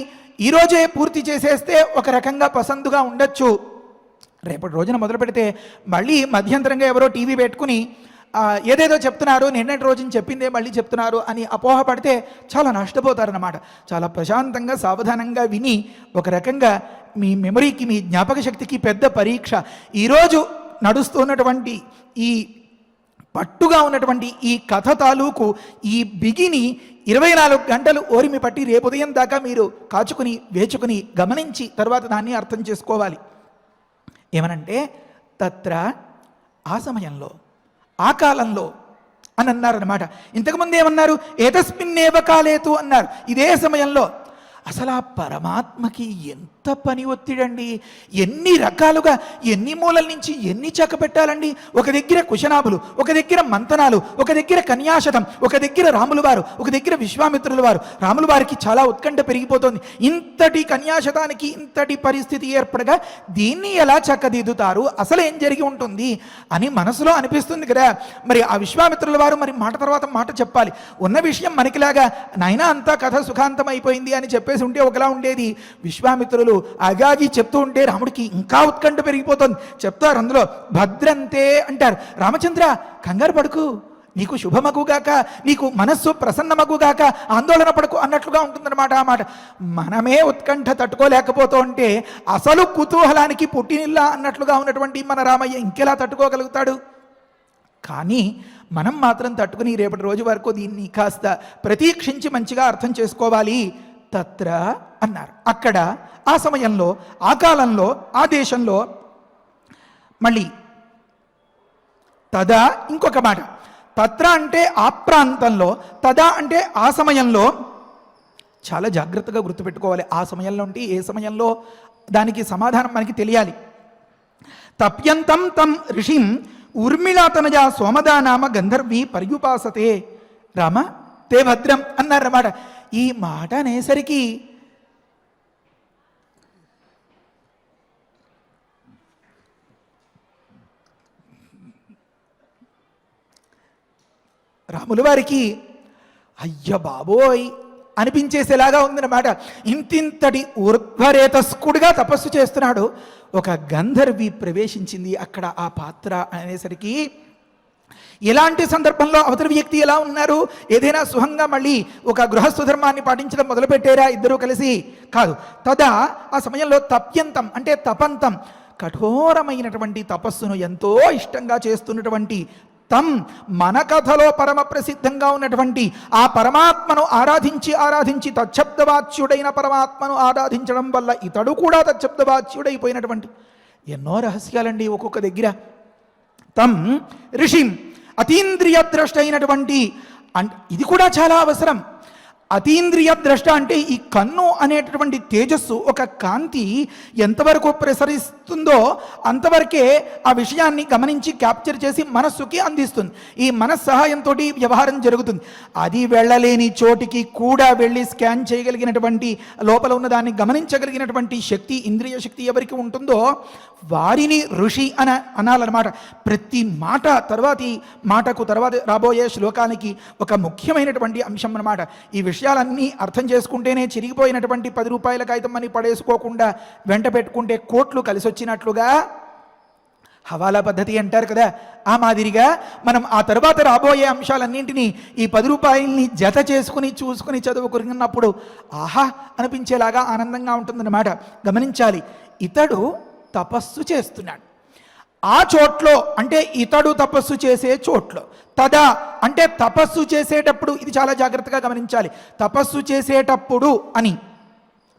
S3: ఈరోజే పూర్తి చేసేస్తే ఒక రకంగా పసందుగా ఉండొచ్చు. రేపటి రోజున మొదలు పెడితే మళ్ళీ మధ్యంతరంగా ఎవరో టీవీ పెట్టుకుని ఏదేదో చెప్తున్నారు, నిన్నటి రోజున చెప్పిందే మళ్ళీ చెప్తున్నారు అని అపోహపడితే చాలా నష్టపోతారన్నమాట. చాలా ప్రశాంతంగా సావధానంగా విని ఒక రకంగా మీ మెమరీకి, మీ జ్ఞాపక శక్తికి పెద్ద పరీక్ష. ఈరోజు నడుస్తున్నటువంటి ఈ పట్టుగా ఉన్నటువంటి ఈ కథ తాలూకు ఈ బిగిని 24 గంటలు ఓరిమి పట్టి రేపు ఉదయం దాకా మీరు కాచుకుని వేచుకుని గమనించి తర్వాత దాన్ని అర్థం చేసుకోవాలి. ఏమనంటే తత్ర ఆ సమయంలో, ఆ కాలంలో అని అన్నారనమాట. ఇంతకుముందు ఏమన్నారు? ఏతస్మిన్నేవ కాలేతు అన్నారు. ఇదే సమయంలో. అసలు ఆ పరమాత్మకి ఎంత పని ఒత్తిడండి! ఎన్ని రకాలుగా, ఎన్ని మూలల నుంచి ఎన్ని చక్క పెట్టాలండి. ఒక దగ్గర కుశనాభులు, ఒక దగ్గర మంతనాలు, ఒక దగ్గర కన్యాశతం, ఒక దగ్గర రాములు వారు, ఒక దగ్గర విశ్వామిత్రుల వారు. రాముల వారికి చాలా ఉత్కంఠ పెరిగిపోతుంది. ఇంతటి కన్యాశతానికి ఇంతటి పరిస్థితి ఏర్పడగా దీన్ని ఎలా చక్కదిద్దుతారు, అసలు ఏం జరిగి ఉంటుంది అని మనసులో అనిపిస్తుంది కదా. మరి ఆ విశ్వామిత్రుల వారు మరి మాట తర్వాత మాట చెప్పాలి. ఉన్న విషయం మనకిలాగా నాయనా అంతా కథ సుఖాంతం అయిపోయింది అని చెప్పేసి ఉంటే ఒకలా ఉండేది. విశ్వామిత్రులు అగాగి చెప్తూ ఉంటే రాముడికి ఇంకా ఉత్కంఠ పెరిగిపోతుంది. చెప్తారు అందులో భద్రంతే అంటారు. రామచంద్ర కంగారు పడుకు, నీకు శుభమగుగాక, నీకు మనస్సు ప్రసన్నమగుగాక, ఆందోళన పడుకు అన్నట్లుగా ఉంటుందన్నమాట. ఆ మాట మనమే ఉత్కంఠ తట్టుకోలేకపోతూ ఉంటే అసలు కుతూహలానికి పుట్టినిల్లా అన్నట్లుగా ఉన్నటువంటి మన రామయ్య ఇంకెలా తట్టుకోగలుగుతాడు? కానీ మనం మాత్రం తట్టుకుని రేపటి రోజు వరకు దీన్ని కాస్త ప్రతీక్షించి మంచిగా అర్థం చేసుకోవాలి. తత్ర అన్నారు. అక్కడ, ఆ సమయంలో, ఆ కాలంలో, ఆ దేశంలో. మళ్ళీ తదా ఇంకొక మాట. తత్ర అంటే ఆ ప్రాంతంలో, తదా అంటే ఆ సమయంలో. చాలా జాగ్రత్తగా గుర్తుపెట్టుకోవాలి. ఆ సమయంలో అంటే ఏ సమయంలో, దానికి సమాధానం మనకి తెలియాలి. తప్యంతం తం ఋషిం ఊర్మిళాతనజా సోమదా నామ గంధర్వీ పర్యుపాసతే. రామ తే భద్రం అన్నారన్నమాట. ఈ మాట అనేసరికి రాముల వారికి అయ్య బాబోయ్ అనిపించేసేలాగా ఉందన్నమాట. ఇంతింతటి ఊర్ధ్వరేతస్కుడిగా తపస్సు చేస్తున్నాడు. ఒక గంధర్వి ప్రవేశించింది అక్కడ ఆ పాత్ర అనేసరికి, ఎలాంటి సందర్భంలో అవతల వ్యక్తి ఎలా ఉన్నారు? ఏదైనా సుఖంగా మళ్ళీ ఒక గృహస్థ ధర్మాన్ని పాటించడం మొదలుపెట్టారా ఇద్దరూ కలిసి? కాదు. తదా ఆ సమయంలో తప్యంతం అంటే తపంతం, కఠోరమైనటువంటి తపస్సును ఎంతో ఇష్టంగా చేస్తున్నటువంటి తం, మన కథలో పరమ ప్రసిద్ధంగా ఉన్నటువంటి ఆ పరమాత్మను ఆరాధించి తచ్చబ్దవాచ్యుడైన పరమాత్మను ఆరాధించడం వల్ల ఇతడు కూడా తచ్చబ్దవాచ్యుడైపోయినటువంటి ఎన్నో రహస్యాలండి ఒక్కొక్క దగ్గర. తం ఋషిం, అతీంద్రియ ద్రష్ట అయినటువంటి, ఇది కూడా చాలా అవసరం. అతీంద్రియ ద్రష్ట అంటే ఈ కన్ను అనేటటువంటి తేజస్సు, ఒక కాంతి ఎంతవరకు ప్రసరిస్తుందో అంతవరకే ఆ విషయాన్ని గమనించి క్యాప్చర్ చేసి మనస్సుకి అందిస్తుంది. ఈ మనస్ సహాయంతో వ్యవహారం జరుగుతుంది. అది వెళ్ళలేని చోటికి కూడా వెళ్ళి స్కాన్ చేయగలిగినటువంటి, లోపల ఉన్నదాన్ని గమనించగలిగినటువంటి శక్తి, ఇంద్రియ శక్తి ఎవరికి ఉంటుందో వారిని ఋషి అనాలన్నమాట. ప్రతి మాట తర్వాతి మాటకు, తర్వాత రాబోయే శ్లోకానికి ఒక ముఖ్యమైనటువంటి అంశం అన్నమాట. ఈ విషయాలన్నీ అర్థం చేసుకుంటేనే చిరిగిపోయినటువంటి 10 రూపాయల కాగితం అని పడేసుకోకుండా వెంట పెట్టుకుంటే కోట్లు కలిసి వచ్చినట్లుగా హవాలా పద్ధతి అంటారు కదా, ఆ మాదిరిగా మనం ఆ తర్వాత రాబోయే అంశాలన్నింటినీ ఈ 10 రూపాయలని జత చేసుకుని చూసుకుని చదువుకున్నప్పుడు ఆహా అనిపించేలాగా ఆనందంగా ఉంటుందన్నమాట. గమనించాలి. ఇతడు తపస్సు చేస్తున్నాడు. ఆ చోట్లో అంటే ఇతడు తపస్సు చేసే చోట్లో. తదా అంటే తపస్సు చేసేటప్పుడు, ఇది చాలా జాగ్రత్తగా గమనించాలి. తపస్సు చేసేటప్పుడు అని.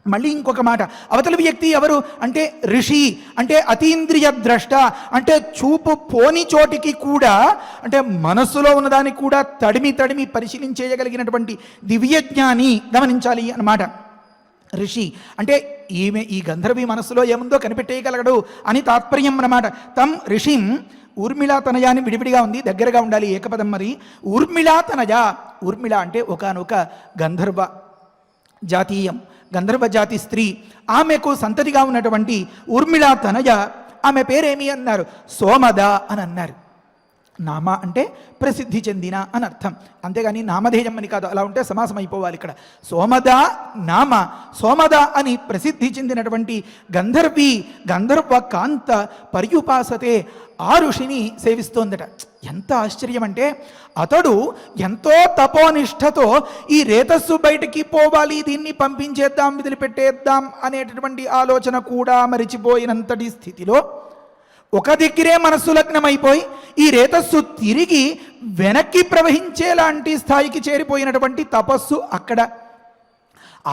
S3: మళ్ళీ ఇంకొక మాట, అవతల వ్యక్తి ఎవరు అంటే ఋషి, అంటే అతీంద్రియ ద్రష్ట, అంటే చూపు పోని చోటికి కూడా, అంటే మనస్సులో ఉన్నదాన్ని కూడా తడిమి పరిశీలించేయగలిగినటువంటి దివ్యజ్ఞాని. గమనించాలి అన్నమాట. ఋషి అంటే ఈ గంధర్వి మనస్సులో ఏముందో కనిపెట్టేయగలగడు అని తాత్పర్యం అన్నమాట. తం ఋషిం, ఊర్మిళా తనయాన్ని విడివిడిగా ఉంది, దగ్గరగా ఉండాలి ఏకపదం. మరి ఊర్మిళా తనజ, ఊర్మిళ అంటే ఒకానొక గంధర్వ జాతీయం, గంధర్వ జాతి స్త్రీ. ఆమెకు సంతతిగా ఉన్నటువంటి ఊర్మిళ తనయ, ఆమె పేరేమి అన్నారు? సోమద అని అన్నారు. నామ అంటే ప్రసిద్ధి చెందిన అని అర్థం, అంతేగాని నామధేయం అని కాదు. అలా ఉంటే సమాసం అయిపోవాలి. ఇక్కడ సోమద నామ, సోమద అని ప్రసిద్ధి చెందినటువంటి గంధర్వి, గంధర్వ కాంత పర్యుపాసతే, ఆ ఋషిని సేవిస్తోందట. ఎంత ఆశ్చర్యం అంటే, అతడు ఎంతో తపోనిష్టతో ఈ రేతస్సు బయటికి పోవాలి, దీన్ని పంపించేద్దాం, వదిలిపెట్టేద్దాం అనేటటువంటి ఆలోచన కూడా మరిచిపోయినంతటి స్థితిలో ఒక దగ్గరే మనస్సు లగ్నమైపోయి ఈ రేతస్సు తిరిగి వెనక్కి ప్రవహించేలాంటి స్థాయికి చేరిపోయినటువంటి తపస్సు అక్కడ.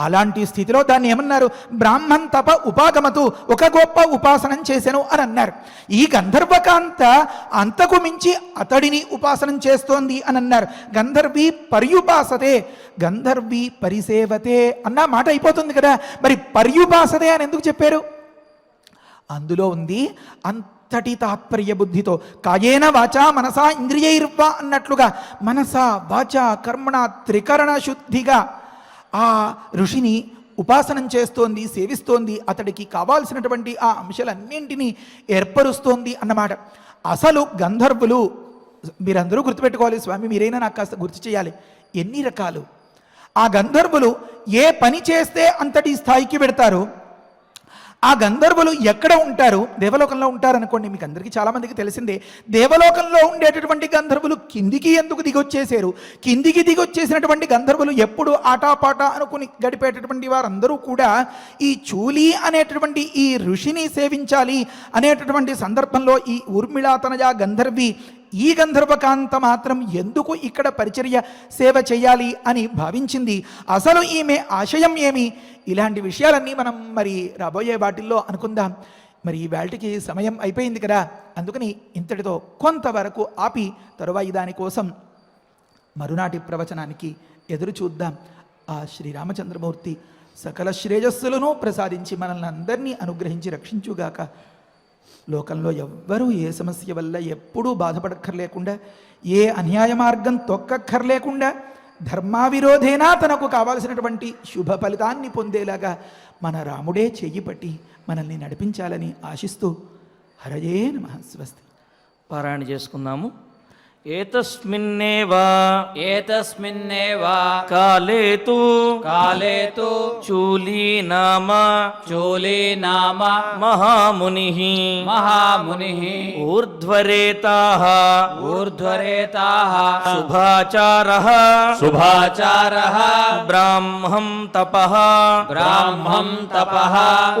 S3: అలాంటి స్థితిలో దాన్ని ఏమన్నారు? బ్రాహ్మణ్ తప ఉపాగమతు, ఒక గొప్ప ఉపాసనం చేశాను అని అన్నారు. ఈ గంధర్వకాంత అంతకు మించి అతడిని ఉపాసనం చేస్తోంది అని అన్నారు. గంధర్వి పర్యుపాసతే, గంధర్వి పరిసేవతే అన్న మాట అయిపోతుంది కదా. మరి పర్యుపాసతే అని ఎందుకు చెప్పారు? అందులో ఉంది అంతటి తాత్పర్య బుద్ధితో. కాయేన వాచా మనసా ఇంద్రియైర్వా అన్నట్లుగా మనసా వాచా కర్మణ త్రికరణ శుద్ధిగా ఆ ఋషిని ఉపాసనం చేస్తోంది, సేవిస్తోంది, అతడికి కావాల్సినటువంటి ఆ అంశాలన్నింటినీ ఏర్పరుస్తోంది అన్నమాట. అసలు గంధర్వులు మీరందరూ గుర్తుపెట్టుకోవాలి, స్వామి మీరైనా నాకు కాస్త గుర్తు చేయాలి, ఎన్ని రకాలు? ఆ గంధర్వులు ఏ పని చేస్తే అంతటి స్థాయికి పెడతారు? ఆ గంధర్వులు ఎక్కడ ఉంటారు? దేవలోకంలో ఉంటారనుకోండి, మీకు అందరికీ చాలామందికి తెలిసిందే. దేవలోకంలో ఉండేటటువంటి గంధర్వులు కిందికి ఎందుకు దిగొచ్చేసారు? కిందికి దిగొచ్చేసినటువంటి గంధర్వులు ఎప్పుడు ఆటాపాట అనుకుని గడిపేటటువంటి వారందరూ కూడా ఈ చూలి అనేటటువంటి ఈ ఋషిని సేవించాలి అనేటటువంటి సందర్భంలో ఈ ఊర్మిళాతనయ గంధర్వి, ఈ గంధర్వకాంత మాత్రం ఎందుకు ఇక్కడ పరిచర్య సేవ చేయాలి అని భావించింది? అసలు ఈమె ఆశయం ఏమి? ఇలాంటి విషయాలన్నీ మనం మరి రాబోయే వాటిల్లో అనుకుందాం. మరి ఈ వేళకి సమయం అయిపోయింది కదా, అందుకని ఇంతటితో కొంతవరకు ఆపి తరువాయి దానికోసం మరునాటి ప్రవచనానికి ఎదురు చూద్దాం. ఆ శ్రీరామచంద్రమూర్తి సకల శ్రేయస్సులను ప్రసాదించి మనల్ని అందరినీ అనుగ్రహించి రక్షించుగాక. లోకంలో ఎవ్వరూ ఏ సమస్య వల్ల ఎప్పుడూ బాధపడక్కర్లేకుండా, ఏ అన్యాయ మార్గం తొక్కక్కర్లేకుండా, ధర్మావిరోధేనా తనకు కావాల్సినటువంటి శుభ ఫలితాన్ని పొందేలాగా మన రాముడే చెయ్యి పట్టి మనల్ని నడిపించాలని ఆశిస్తూ హరయే నమః. స్వస్తి.
S2: పారాయణ చేసుకుందాము. ఏతస్మిన్నేవ కాలేతు చూలీ నామ మహామునిః ఊర్ధ్వరేతాః శుభాచారః బ్రాహ్మం తపః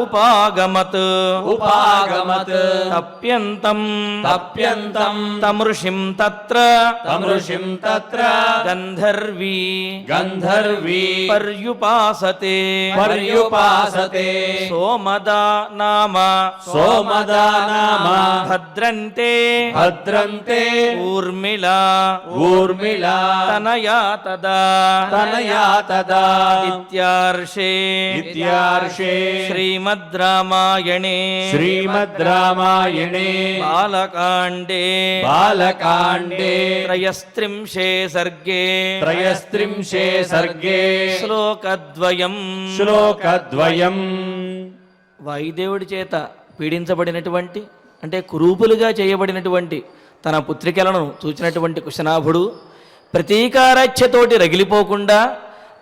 S2: ఉపాగమత్ తప్యంతం తమృషిం తత్ర గంధర్వీ పర్యుపాసతే సోమదా నామ భద్రంతే ఊర్మిళా తనయా తదా ఇత్యార్షే శ్రీమద్ రామాయణే బాలకాండే त्रयस्त्रिंशे सर्गे శ్లోకద్వయం వాయుదేవుడి చేత పీడించబడినటువంటి, అంటే కురూపులుగా చేయబడినటువంటి తన పుత్రికలను చూచినటువంటి కుశనాభుడు ప్రతీకారాచ్యతోటి రగిలిపోకుండా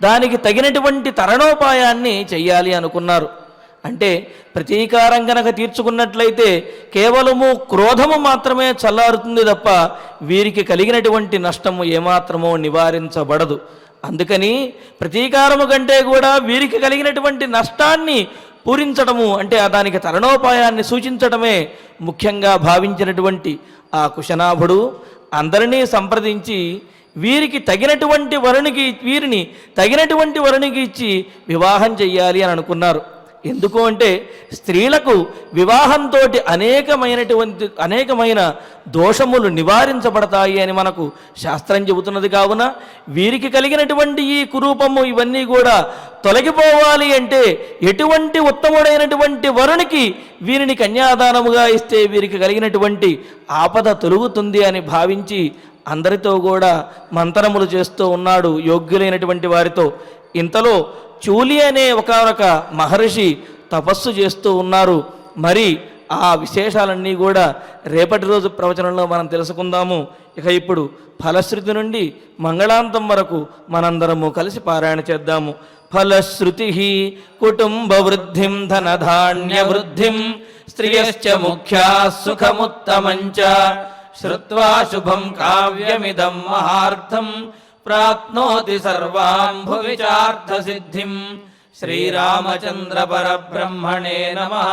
S2: దానికి తగినటువంటి తరణోపాయాన్ని చెయ్యాలి అనుకున్నారు. అంటే ప్రతీకారం గనక తీర్చుకున్నట్లయితే కేవలము క్రోధము మాత్రమే చల్లారుతుంది తప్ప వీరికి కలిగినటువంటి నష్టము ఏమాత్రమో నివారించబడదు. అందుకని ప్రతీకారము కంటే కూడా వీరికి కలిగినటువంటి నష్టాన్ని పూరించడము, అంటే దానికి తరణోపాయాన్ని సూచించడమే ముఖ్యంగా భావించినటువంటి ఆ కుశనాభుడు అందరినీ సంప్రదించి వీరికి తగినటువంటి వరునికి ఇచ్చి వివాహం చెయ్యాలి అని అనుకున్నారు. ఎందుకు అంటే స్త్రీలకు వివాహంతో అనేకమైన దోషములు నివారించబడతాయి అని మనకు శాస్త్రం చెబుతున్నది. కావున వీరికి కలిగినటువంటి ఈ కురూపము ఇవన్నీ కూడా తొలగిపోవాలి అంటే ఎటువంటి ఉత్తముడైనటువంటి వరునికి వీరిని కన్యాదానముగా ఇస్తే వీరికి కలిగినటువంటి ఆపద తొలుగుతుంది అని భావించి అందరితో కూడా మంతనములు చేస్తూ ఉన్నాడు, యోగ్యులైనటువంటి వారితో. ఇంతలో చూలి అనే ఒకనొక మహర్షి తపస్సు చేస్తూ ఉన్నారు. మరి ఆ విశేషాలన్నీ కూడా రేపటి రోజు ప్రవచనంలో మనం తెలుసుకుందాము. ఇక ఇప్పుడు ఫలశ్రుతి నుండి మంగళాంతం వరకు మనందరము కలిసి పారాయణ చేద్దాము. ఫలశ్రుతి కుటుంబ వృద్ధిం ధనధాన్య వృద్ధిం స్త్రియశ్చ ముఖ్యా సుఖముత్తమంచ శ్రుత్వా శుభం కావ్యమిదం మహార్థం ప్రాప్నోతి సర్వాం భువి చార్థ సిద్ధిం. శ్రీరామచంద్ర పరబ్రహ్మణే నమః.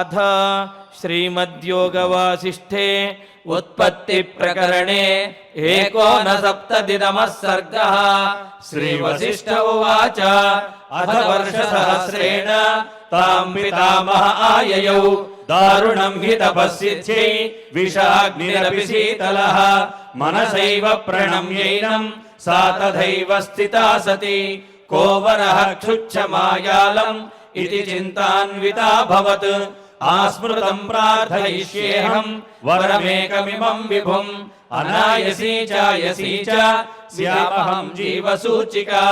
S2: అథ శ్రీమద్యోగవాసిష్ఠే ఉత్పత్తి ప్రకరణే ఏకోనసప్తతితమః సర్గః. శ్రీవసిష్ఠ ఉవాచ అథ వర్షసహస్రేణ తాం పితామహ ఆయయౌ దారుణం హి తపస్సిద్ధ్యై విషాగ్నిరపి శీతలః మనసైవ ప్రణమ్యైనం సా తథైవ స్థితా సతి కో వరః క్షుచ్చమాయాలం ఇతి చింతాన్వితాభవత్. ఆస్మృతం ప్రార్థయిష్యేహం వరమేకమిమం విభుం అనాయసీ చాయసీ చ స్యామహం జీవసూచికా.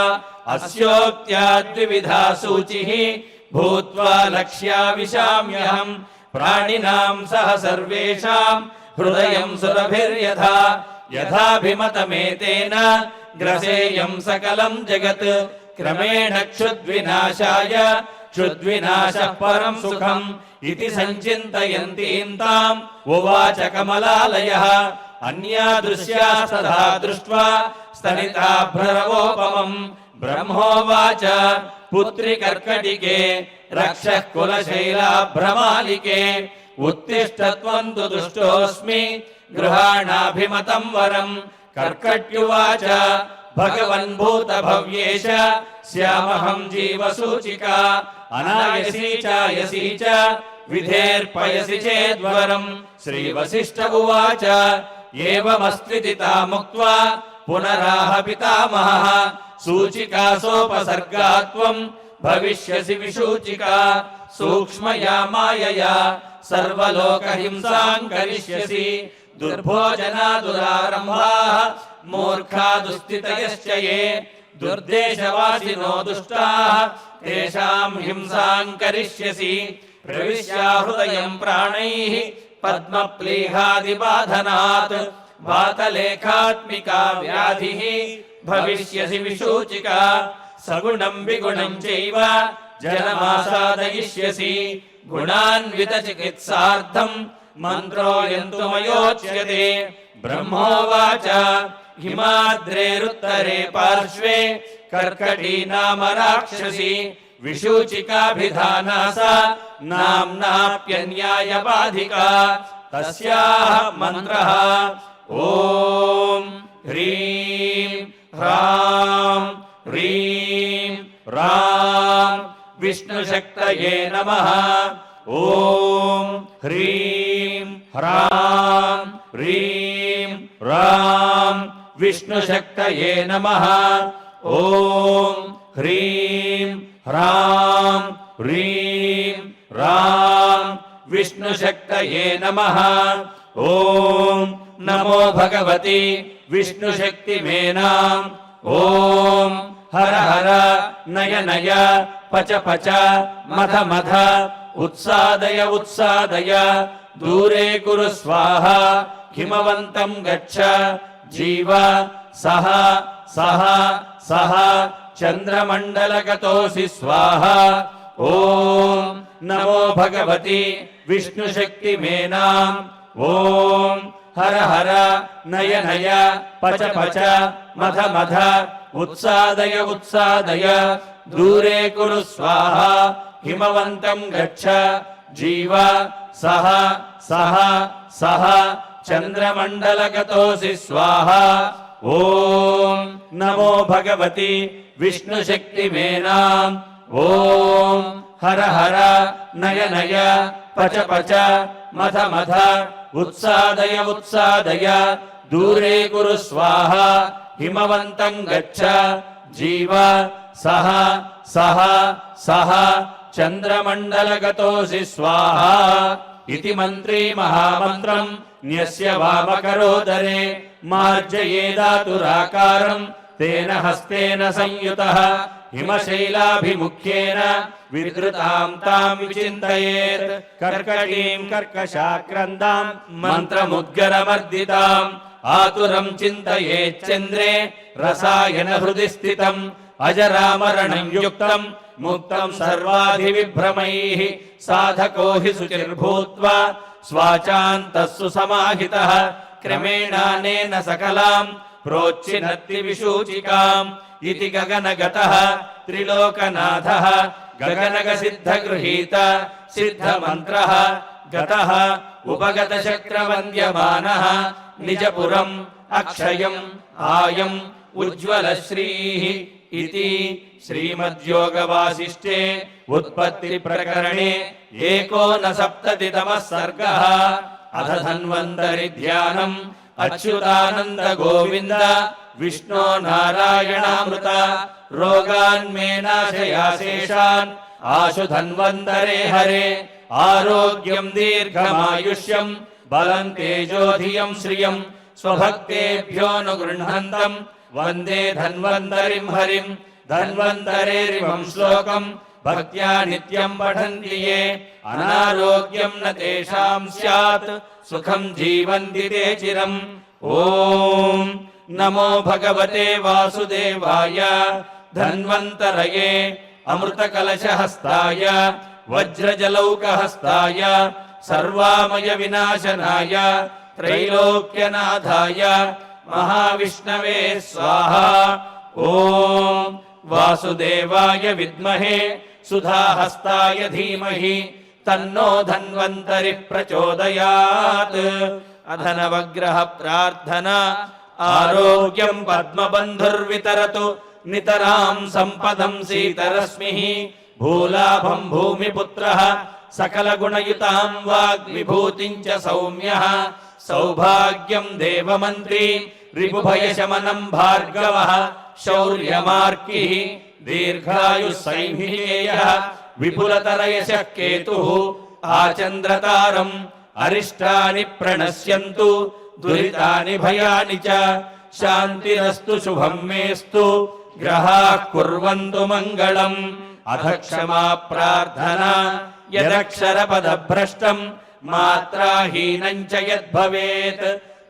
S2: అస్యోక్త్యాద్వివిధా సూచిః భూత్వా లక్ష్యావిశామ్యహం ప్రాణినాం సహ సర్వేషాం హృదయం సురభిర్యథా యథాభిమతమేతేన గ్రసేయం సకలం జగత్. క్రమేణ క్షుద్వినాశాయ క్షుద్వినాశః పరం సుఖం ఇతి సంచింతయంతీం తాం ఉవాచ కమలాలయః. అన్యా దృశ్యా సదా దృష్ట్వా స్తనితాభ్రరవోపమం. బ్రహ్మోవాచ పుత్రి కర్కటికే రక్షః కులశైలాభ్రమాలికే ఉత్తిష్ట త్వం తు దుష్టోస్మి గృహాణాభిమతం వరం. కర్కట్యువాచ భగవన్ భూత భవ్యేశ స్యామహం జీవసూచికా అనాయసీ చాయసీ చ విధేర్పయసి చేద్వరం. శ్రీవసిష్ఠ ఉవాచ ఏవమస్త్వితి తాముక్త్వా పునరాహ పితామహః సూచికాసోపసర్గాత్వం భవిష్యసి విశూచికా. సూక్ష్మయా మాయయా సర్వలోకహింసాం కరిష్యసి. దుర్భోజనా దురారంభాః మూర్ఖా దుస్థితయశ్చ ఏ దుర్దేశవాసినో దుష్టాః తేషాం హింసాం కరిష్యసి. ప్రవిశ్యా హృదయం ప్రాణైః పద్మప్లీహాదిబాధనాత్ వాతలేఖాత్మికా వ్యాధిః భవిష్యసి విశూచికా. సగుణం విగుణం చైవ జనమాసాదయిష్యసి. గుణాన్విత చికిత్సార్థం మంత్రోయంతుమయోచ్యతే. బ్రహ్మోవాచ హిమాద్రేరుత్తరే పార్శ్వే కర్కటీ నామ రాక్షసి విశూచికాభిధానా సా నామ్నాప్యన్యాయబాధికా. తస్యాః మంత్రః ఓం హ్రీం హ్రాం హ్రీం రాం విష్ణుశక్తయే నమః. ఓం హ్రీం హ్రాం హ్రీం రాం విష్ణుశక్తయే నమః. ఓం హ్రీం హ్రాం హ్రీం రాం విష్ణుశక్తయే నమః. ఓం నమో భగవతి విష్ణుశక్తిమేనాం. ఓం హర హర నయ నయ పచ పచ మథ మథ ఉత్సాదయ ఉత్సాదయ దూరే కురు స్వాహ. హిమవంతం గచ్చ జీవ సహ సహ సహ చంద్రమండలగతోసి స్వాహ. ఓం నమో భగవతి విష్ణుశక్తిమేనాం. ఓం హర హర నయ నయ పచ పచ మథ మథ ఉత్సాదయ ఉత్సాదయ దూరే కురు స్వాహ. హిమవంతం గచ్చ జీవ సహ సహ సహ చంద్రమండలగతోసి స్వాహ. ఓం నమో భగవతి విష్ణుశక్తిమేనాం. ఓం హర హర నయ నయ పచ పచ మథ మథ ఉత్సాదయ ఉత్సాదయ దూరే కురు స్వాహ. హిమవంతం గచ్చ జీవ సహ సహ సహ చంద్రమండలగతోసి స్వాహ.
S4: इति मन्त्री महामन्त्रं न्यस्य वामकरोदरे मार्जयेदातुराकारं तेन हस्तेन संयुतः हिमशैलाभिमुख्येन विधृतां तां विचिन्तयेत् कर्कटीं कर्कशाक्रन्दां मन्त्रमुद्गरमर्दिताम् आतुरं चिन्तयेच्चन्द्रे रसायन हृदि स्थितम् अजरामरणं युक्तं मुक्तं सर्वाधिविभ्रमैः साधको हि शुचिर्भूत्वा स्वाचान्तस्सु समाहितः क्रमेणानेन सकलां प्रोच्छिनत्ति विशूचिकाम् इति गगनगतः त्रिलोकनाथः गगनगसिद्धगृहीत सिद्धमन्त्रः गतः उपगतशक्रवन्द्यमानः निजपुरम् अक्षयम् आयम् उज्ज्वलश्रीः इति श्रीमद्योगवासिष्ठे उत्पत्तिप्रकरणे 169तमः सर्गः। अथ धन्वन्तरि ध्यानम् अच्युतानन्द गोविन्द विष्णो नारायणामृत रोगान्मे नाशयाशेषान् आशु धन्वन्तरे हरे आरोग्यं दीर्घमायुष्यम् बलं तेजोधियं श्रियं स्वभक्तेभ्यो नु गृह्णन्तम् वन्दे धन्वन्तरिं हरिं धन्वन्तरेरिमं श्लोकं भक्त्या नित्यं पठन्ति ये अनारोग्यं न तेषां स्यात् सुखं जीवन्ति ते चिरम्। ॐ नमो भगवते वासुदेवाय धन्वन्तरये अमृतकलशहस्ताय वज्रजलौकहस्ताय सर्वामय विनाशनाय त्रैलोक्यनाथाय महाविष्णवे स्वाहा। ॐ वासुदेवाय विद्महे सुधाहस्ताय धीमहि तन्नो धन्वन्तरिः प्रचोदयात्। अथ नवग्रह प्रार्थना आरोग्यं पद्मबन्धुर्वितरतु नितरां सम्पदं सीतरश्मिः भूलाभं भूमिपुत्रः सकलगुणयुतां वाग्विभूतिं च सौम्यः सौभाग्यं देवमन्त्री रिपुभयशमनं भार्गवः शौर्यमार्किः दीर्घायुः सैंहिकेयः विपुलतरयशः केतुः आचन्द्रतारम् अरिष्टानि प्रणश्यन्तु दुरितानि भयानि च शान्तिरस्तु शुभं मेस्तु ग्रहाः कुर्वन्तु मङ्गलम्। अथ क्षमा प्रार्थना यदक्षरपदभ्रष्टं मात्राहीनं च यद्भवेत्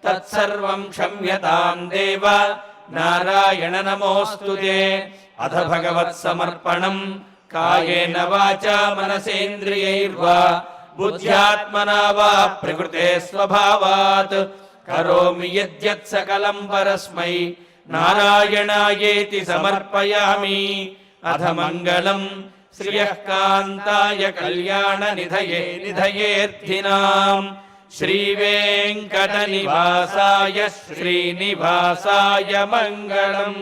S4: तत्सर्वं क्षम्यतां देव नारायण नमोऽस्तु ते। अथ भगवत्समर्पणं कायेन वाचा मनसेन्द्रियैर्वा बुद्ध्यात्मना वा प्रकृते स्वभावात् करोमि यद्यत् सकलं परस्मै नारायणायेति समर्पयामि। अथ मङ्गलम् श्रियः कान्ताय कल्याणनिधये निधयेऽर्थिनाम् श्रीवेङ्कटनिवासाय श्रीनिवासाय मङ्गलम्।